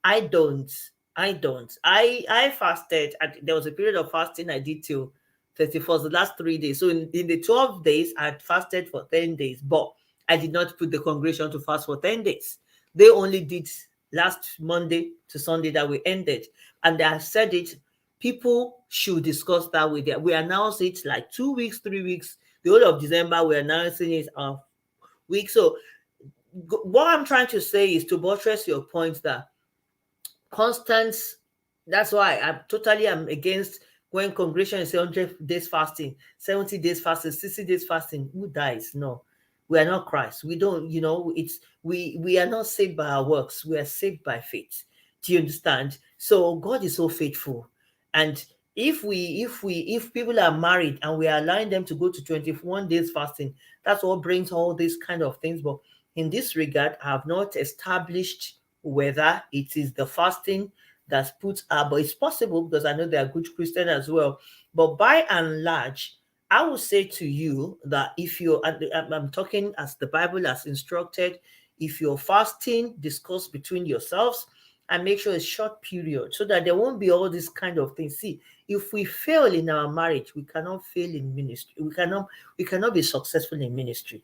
I don't. I don't. I fasted. There was a period of fasting I did till 31st, the last 3 days. So in the 12 days, I had fasted for 10 days, but I did not put the congregation to fast for 10 days. They only did last Monday to Sunday that we ended. And I said it, people should discuss that with them. We announced it like 2 weeks, 3 weeks. The whole of December, we're announcing it week. So what I'm trying to say is to buttress your point that constant. That's why I'm against when congregation is 100 days fasting, 70 days fasting, 60 days fasting. Who dies? No, we are not Christ. We don't, it's we are not saved by our works. We are saved by faith. Do you understand? So God is so faithful. And if people are married and we are allowing them to go to 21 days fasting, that's what brings all these kind of things. But in this regard, I have not established whether it is the fasting that's put up, but it's possible because I know they are good Christian as well. But by and large, I will say to you that if you're, I'm talking as the Bible has instructed, if you're fasting, discuss between yourselves and make sure it's short period so that there won't be all these kind of things. See, if we fail in our marriage, we cannot fail in ministry. We cannot be successful in ministry.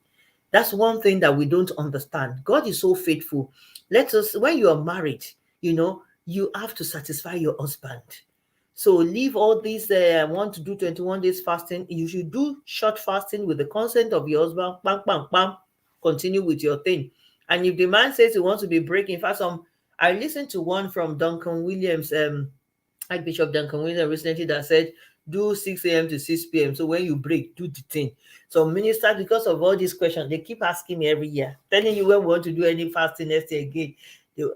That's one thing that we don't understand. God is so faithful. When you are married, you have to satisfy your husband. So leave all these, I want to do 21 days fasting. You should do short fasting with the consent of your husband. Bam, bam, bam. Continue with your thing. And if the man says he wants to be breaking fast, I listened to one from Duncan Williams, Archbishop Duncan Williams recently that said, do 6 a.m. to 6 p.m. So when you break, do the thing. So ministers, because of all these questions, they keep asking me every year, telling you when we want to do any fasting next year again.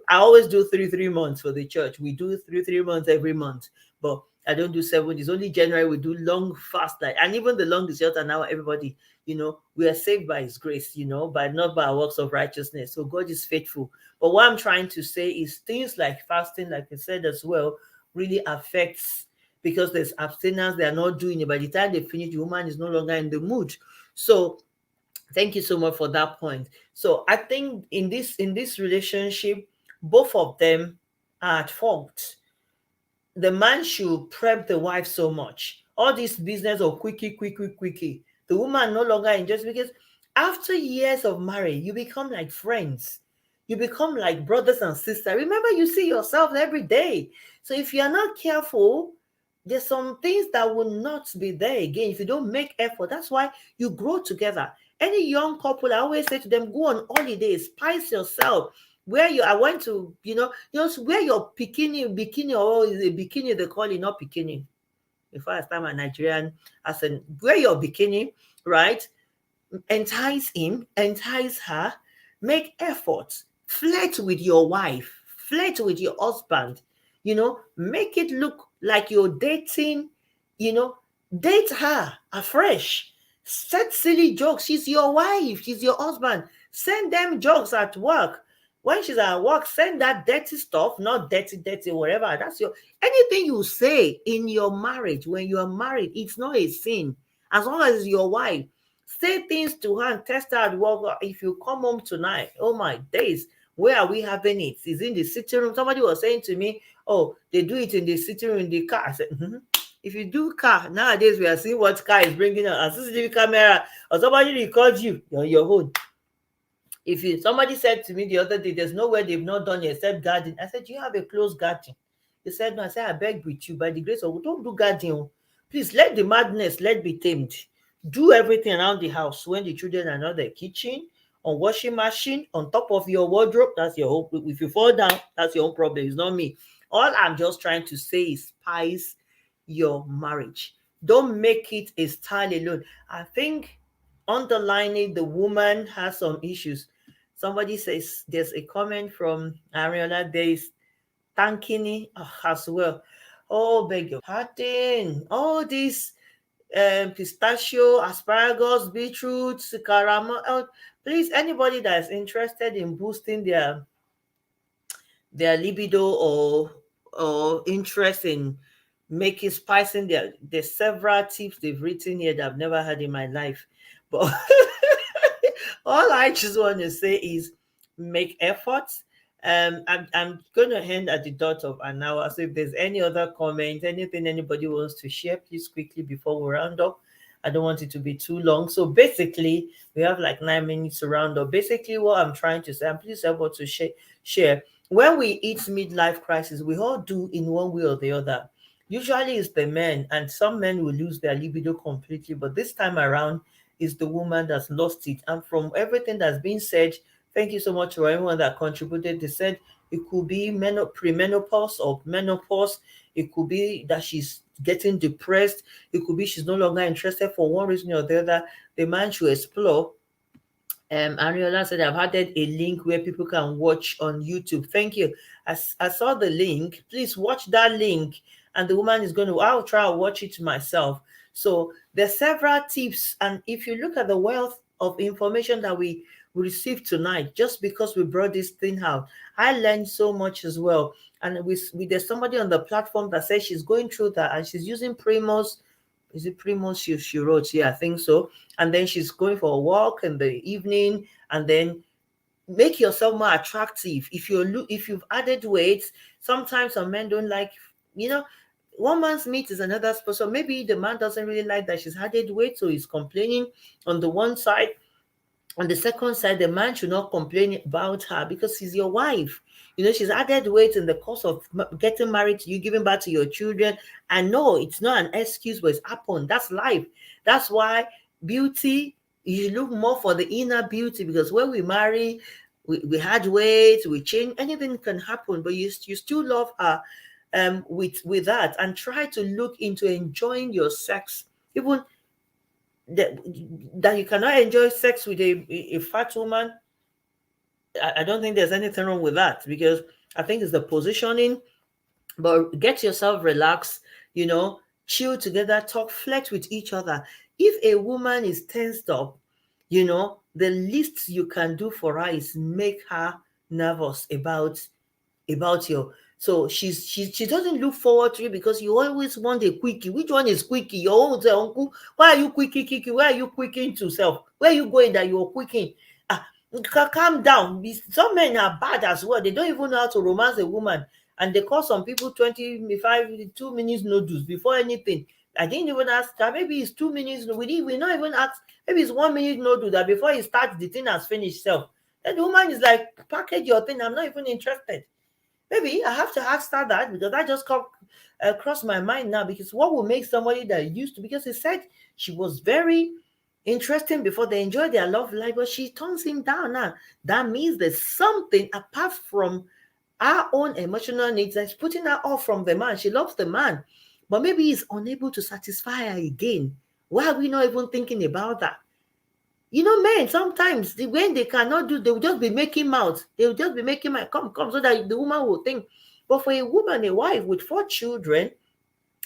I always do 3 months for the church. We do 3 months every month, but I don't do 7. It's only January we do long fast, and even the longest shelter now. Everybody, we are saved by His grace, but not by our works of righteousness. So God is faithful. But what I'm trying to say is things like fasting, like I said as well, really affects because there's abstinence. They are not doing it. By the time they finish, the woman is no longer in the mood. So thank you so much for that point. So I think in this relationship, both of them are at fault. The man should prep the wife so much. All this business of quickie, quickie, quickie. The woman no longer enjoys because after years of marriage, you become like friends. You become like brothers and sisters. Remember, you see yourself every day. So if you are not careful, there's some things that will not be there again if you don't make effort. That's why you grow together. Any young couple, I always say to them, go on holidays, spice yourself. I went to, wear your bikini, or is it bikini they call it, not bikini. Before I start my Nigerian accent, wear your bikini, right? Entice him, entice her, make efforts, flirt with your wife, flirt with your husband, make it look like you're dating, you know, date her afresh. Set silly jokes. She's your wife, she's your husband. Send them jokes at work. When she's at work, send that dirty stuff, not dirty, dirty, whatever. That's anything you say in your marriage. When you are married, it's not a sin. As long as it's your wife, say things to her and test her at work. If you come home tonight, oh my days, where are we having it? Is in the sitting room. Somebody was saying to me, Oh, they do it in the sitting room in the car. I said, if you do car nowadays, we are seeing what car is bringing on a CCTV camera, or somebody record you on your own. If you somebody said to me the other day, there's nowhere they've not done it except garden. I said, do you have a closed garden? He said, no. I said, I beg with you, by the grace of God, don't do garden. Oh. Please let the madness let be tamed. Do everything around the house when the children are not in the kitchen, on washing machine, on top of your wardrobe. That's your own. If you fall down, that's your own problem. It's not me. All I'm just trying to say is spice your marriage. Don't make it a style alone. I think underlining the woman has some issues. Somebody says there's a comment from Ariola. There is Tankini as well. Oh, beg your pardon. All these pistachio, asparagus, beetroot, caramel. Oh, please, anybody that is interested in boosting their libido or interest in making spicing there's several tips they've written here that I've never had in my life. But all I just want to say is make efforts. I'm going to end at the dot of an hour. So if there's any other comment, anything anybody wants to share, please quickly before we round up. I don't want it to be too long. So basically, we have like 9 minutes to round up. Basically, what I'm trying to say, and please help us to share. When we hit midlife crisis, we all do in one way or the other. Usually it's the men, and some men will lose their libido completely, but this time around, it's the woman that's lost it. And from everything that's been said, thank you so much for everyone that contributed. They said it could be premenopause or menopause. It could be that she's getting depressed. It could be she's no longer interested for one reason or the other. The man should explore. Ariola said, I've added a link where people can watch on YouTube. Thank you. I saw the link. Please watch that link. And the woman is going to, I'll try to watch it myself. So there's several tips. And if you look at the wealth of information that we received tonight, just because we brought this thing out, I learned so much as well. And there's somebody on the platform that says she's going through that and she's using Primos. Is it Primos she wrote? Yeah, I think so. And then she's going for a walk in the evening, and then make yourself more attractive. If you've added weight, sometimes some men don't like, you know, one man's meat is another's person. Maybe the man doesn't really like that she's added weight, so he's complaining on the one side. On the second side, the man should not complain about her because she's your wife. She's added weight in the course of getting married to you, giving birth to your children. I know it's not an excuse, but it's happened. That's life. That's why beauty, you look more for the inner beauty, because when we marry, we had weight, we change, anything can happen, but you still love her with that, and try to look into enjoying your sex. Even that you cannot enjoy sex with a fat woman, I don't think there's anything wrong with that, because I think it's the positioning. But get yourself relaxed, chill together, talk, flirt with each other. If a woman is tensed up, the least you can do for her is make her nervous about you. So she doesn't look forward to you, because you always want a quickie. Which one is quickie? Your own say, uncle, why are you quickie kickie? Where are you quicking to self? Where are you going that you're quicking? Calm down. Some men are bad as well. They don't even know how to romance a woman. And they call some people 25, 2 minutes noodles before anything. I didn't even ask her. Maybe it's 2 minutes. We not even ask. Maybe it's 1 minute noodle that before he starts, the thing has finished self. Then the woman is like, package your thing. I'm not even interested. Maybe I have to ask her that, because that just come across my mind now. Because what will make somebody that used to, because he said she was very interesting before, they enjoy their love life, but she turns him down now. That means there's something apart from our own emotional needs that's putting her off from the man. She loves the man, but maybe he's unable to satisfy her again. Why are we not even thinking about that? Men sometimes when they cannot do, they will just be making mouth. They will just be making mouth, come, so that the woman will think. But for a woman, a wife with 4 children,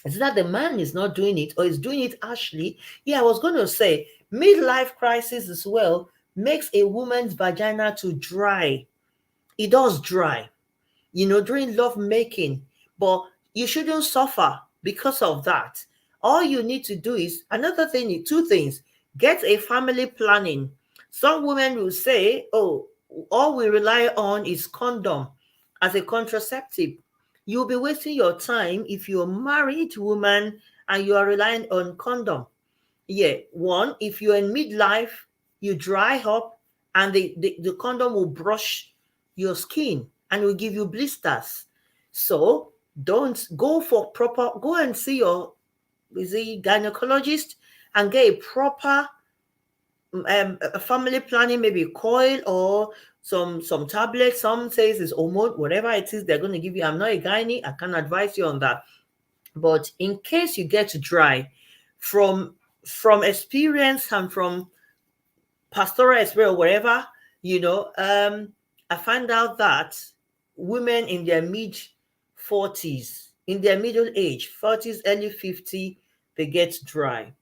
it's that the man is not doing it, or is doing it harshly. Yeah, I was going to say, midlife crisis as well makes a woman's vagina to dry. It does dry, during love making. But you shouldn't suffer because of that. All you need to do is, another thing, 2 things. Get a family planning. Some women will say, oh, all we rely on is condom as a contraceptive. You'll be wasting your time if you're a married woman and you are relying on condom. Yeah, one, if you're in midlife, you dry up and the condom will brush your skin and will give you blisters. So don't go for proper, go and see your is a gynecologist and get a proper a family planning, maybe coil or some tablets. Some says it's hormone, whatever it is they're going to give you. I'm not a gynae, I can't advise you on that. But in case you get dry, from experience and from pastoral experience or wherever, I find out that women in their mid 40s, in their middle age, 40s, early 50, they get dry.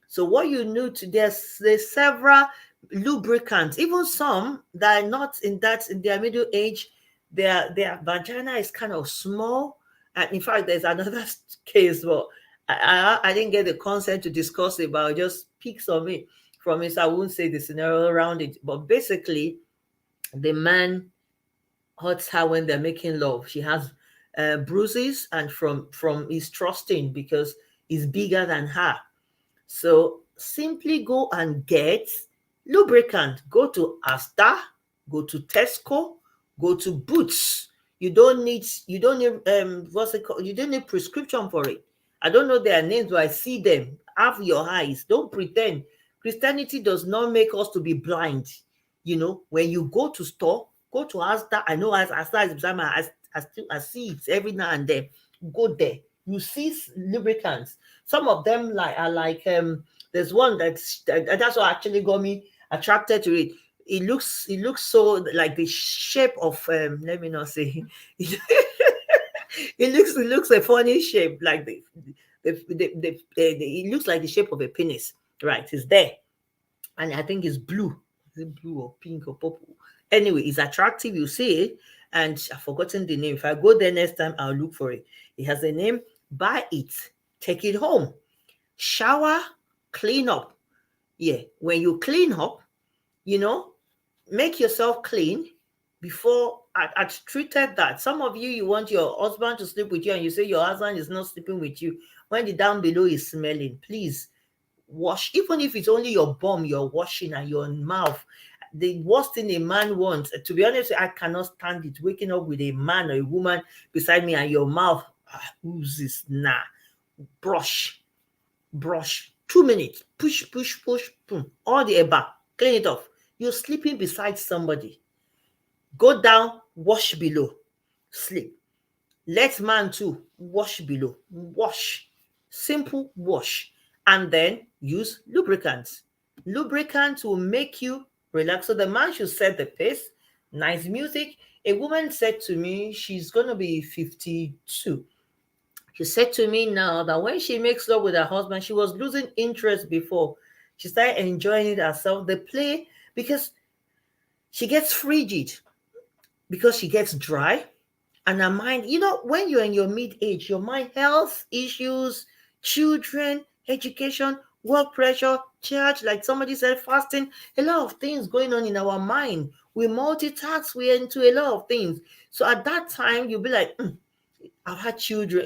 So what you need to there's several lubricants, even some that are not in their middle age, their vagina is kind of small. And in fact, there's another case, but I didn't get the consent to discuss it, but I'll just pick some it from it. So I won't say the scenario around it. But basically, the man hurts her when they're making love. She has bruises, and from his trusting because he's bigger than her. So simply go and get lubricant. Go to Asta, go to Tesco, go to Boots. You don't need what's it called? You don't need prescription for it. I don't know their names, but I see them. Have your eyes. Don't pretend. Christianity does not make us to be blind. When you go to store, go to Asta. I know as Asta is beside my eyes. I see it every now and then. Go there. You see lubricants. Some of them are like there's one that's what actually got me attracted to it. It looks so like the shape of let me not say it looks a funny shape, like it looks like the shape of a penis. Right, it's there. And I think it's blue. Is it blue or pink or purple? Anyway, it's attractive. You see it, and I've forgotten the name. If I go there next time, I'll look for it. It has a name. Buy it, take it home, shower, clean up. Yeah, when you clean up, you know, make yourself clean before I treated that. Some of you want your husband to sleep with you, and you say your husband is not sleeping with you when the down below is smelling. Please wash, even if it's only your bum you're washing and your mouth. The worst thing a man wants, to be honest, I cannot stand it. Waking up with a man or a woman beside me and your mouth oozes. Nah, brush 2 minutes, push, boom, all the eba, clean it off. You're sleeping beside somebody. Go down, wash below, sleep. Let man too wash below, wash, simple wash, and then use lubricants. Lubricants will make you relax. So the man should set the pace. Nice music. A woman said to me, she's gonna be 52. She said to me now that when she makes love with her husband, she was losing interest before. She started enjoying it herself. The play, because she gets frigid, because she gets dry, and her mind, when you're in your mid-age, your mind, health issues, children, education, work pressure, church, like somebody said, fasting, a lot of things going on in our mind. We multitask, we're into a lot of things. So at that time, you'll be like, I've had children.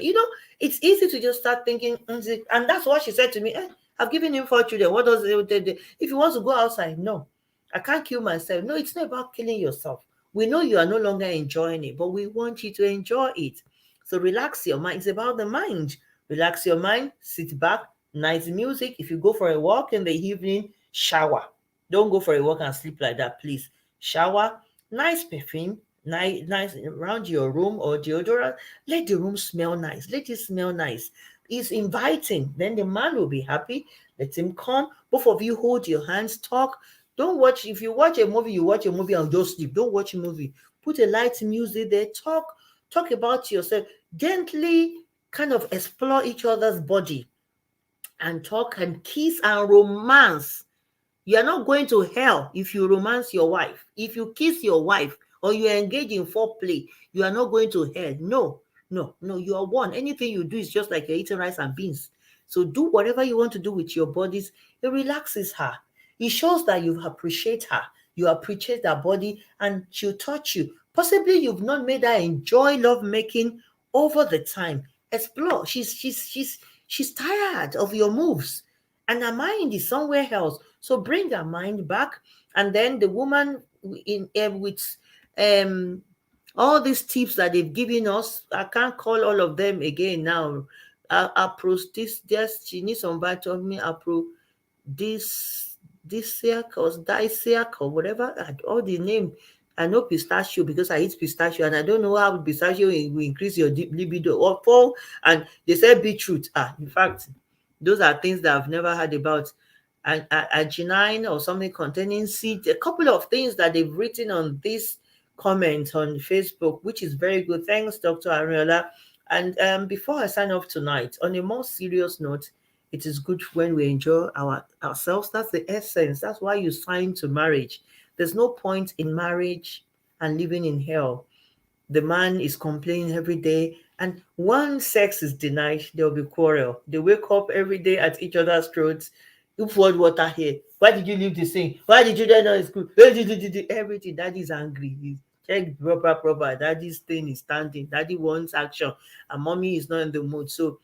It's easy to just start thinking, and that's what she said to me. I've given him 4 children. What does it? If he wants to go outside, no, I can't kill myself. No, it's not about killing yourself. We know you are no longer enjoying it, but we want you to enjoy it. So relax your mind. It's about the mind. Relax your mind, sit back, nice music. If you go for a walk in the evening, shower. Don't go for a walk and sleep like that, please. Shower, nice perfume, nice around your room or deodorant. Let the room smell nice. Let it smell nice. It's inviting. Then the man will be happy. Let him come. Both of you hold your hands, talk. Don't watch. If you watch a movie, you watch a movie and just sleep. Don't watch a movie. Put a light music there. Talk about yourself. Gently kind of explore each other's body and talk and kiss and romance. You are not going to hell if you romance your wife. If you kiss your wife or you engage in foreplay, you are not going to hell. No, you are one. Anything you do is just like you're eating rice and beans. So do whatever you want to do with your bodies. It relaxes her. It shows that you appreciate her. You appreciate her body and she'll touch you. Possibly you've not made her enjoy love making over the time. Explore. She's tired of your moves, and her mind is somewhere else. So bring her mind back, and then the woman in with um all these tips that they've given us. I can't call all of them again now. Approach this. Just she needs some vitamin. Approach this disiac or whatever. All the name. I know pistachio because I eat pistachio, and I don't know how pistachio will increase your libido or fall. And they say beetroot. In fact, those are things that I've never heard about. And arginine or something containing seed. A couple of things that they've written on this comment on Facebook, which is very good. Thanks, Dr. Ariola. And before I sign off tonight, on a more serious note, it is good when we enjoy ourselves. That's the essence. That's why you sign to marriage. There's no point in marriage and living in hell. The man is complaining every day, and one sex is denied, there'll be quarrel. They wake up every day at each other's throats. You poured water here. Why did you leave the sink? Why did you not in school? Everything. Daddy's angry. He check proper. Daddy's thing is standing. Daddy wants action, and mommy is not in the mood. So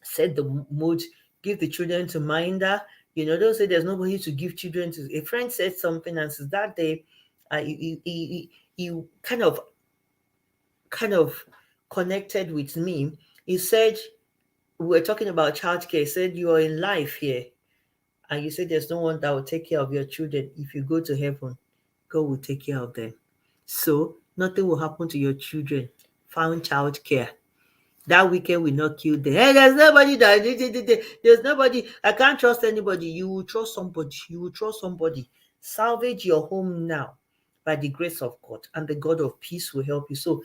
set the mood, give the children to minder. Don't say there's nobody to give children to. A friend said something, and since that day, he kind of connected with me. He said, we were talking about childcare. He said, you are in life here, and you said there's no one that will take care of your children. If you go to heaven, God will take care of them. So nothing will happen to your children. Found childcare. That weekend will not kill them. Hey, there's nobody there's nobody. I can't trust anybody. You will trust somebody. Salvage your home now by the grace of God, and the God of peace will help you. So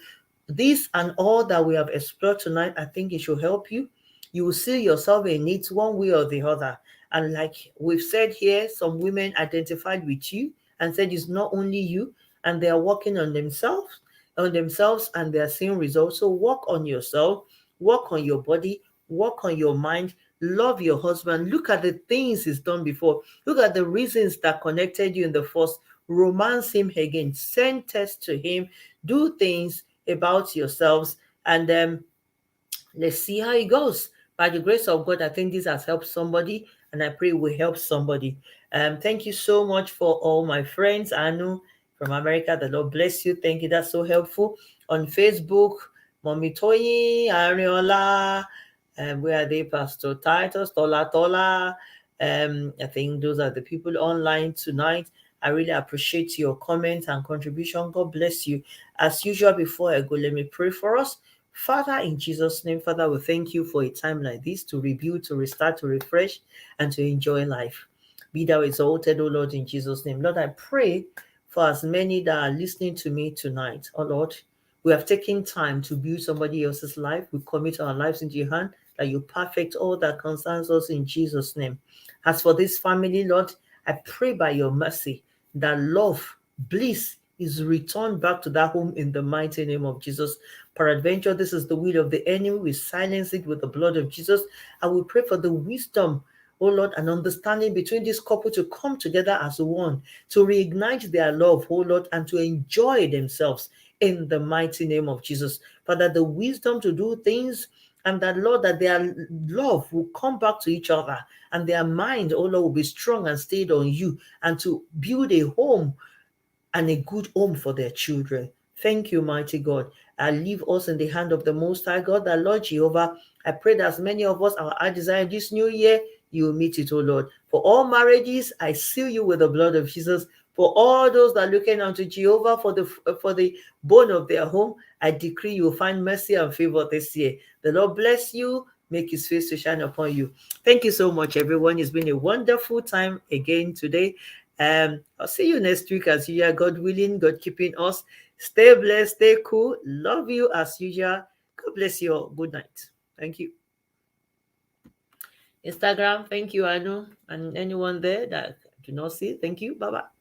this and all that we have explored tonight, I think it should help you. You will see yourself in it one way or the other. And like we've said here, some women identified with you and said it's not only you, and they are working on themselves, and they are seeing results. So work on yourself, work on your body, work on your mind, love your husband. Look at the things he's done before. Look at the reasons that connected you in the first. Romance him again, send text to him, do things about yourselves, and let's see how it goes. By the grace of God, I think this has helped somebody, and I pray it will help somebody. Thank you so much for all my friends. Anu from America, the Lord bless you. Thank you. That's so helpful. On Facebook, Mommy Toyi, Ariola, where are they? Pastor Titus, Tola. I think those are the people online tonight. I really appreciate your comments and contribution. God bless you. As usual, before I go, let me pray for us. Father, in Jesus' name, Father, we thank you for a time like this to rebuild, to restart, to refresh, and to enjoy life. Be thou exalted, O Lord, in Jesus' name. Lord, I pray for as many that are listening to me tonight. Oh Lord, we have taken time to build somebody else's life. We commit our lives into your hand, that you perfect all that concerns us in Jesus' name. As for this family, Lord, I pray by your mercy that love, bliss is returned back to that home in the mighty name of Jesus. Peradventure, this is the will of the enemy. We silence it with the blood of Jesus. And we pray for the wisdom, oh Lord, and understanding between this couple to come together as one, to reignite their love, oh Lord, and to enjoy themselves in the mighty name of Jesus. Father, the wisdom to do things, and that, Lord, that their love will come back to each other, and their mind, oh Lord, will be strong and stayed on you, and to build a home and a good home for their children. Thank you, mighty God. I leave us in the hand of the Most High God, the Lord Jehovah. I pray that as many of us, our desire this new year, you will meet it, oh Lord. For all marriages, I seal you with the blood of Jesus. For all those that are looking unto Jehovah for the bone of their home, I decree you will find mercy and favor this year. The Lord bless you, make his face to shine upon you. Thank you so much, everyone. It's been a wonderful time again today. I'll see you next week as usual, God willing, God keeping us. Stay blessed, stay cool. Love you as usual. God bless you all. Good night. Thank you. Instagram, thank you, Anu, and anyone there that I do not see. Thank you. Bye-bye.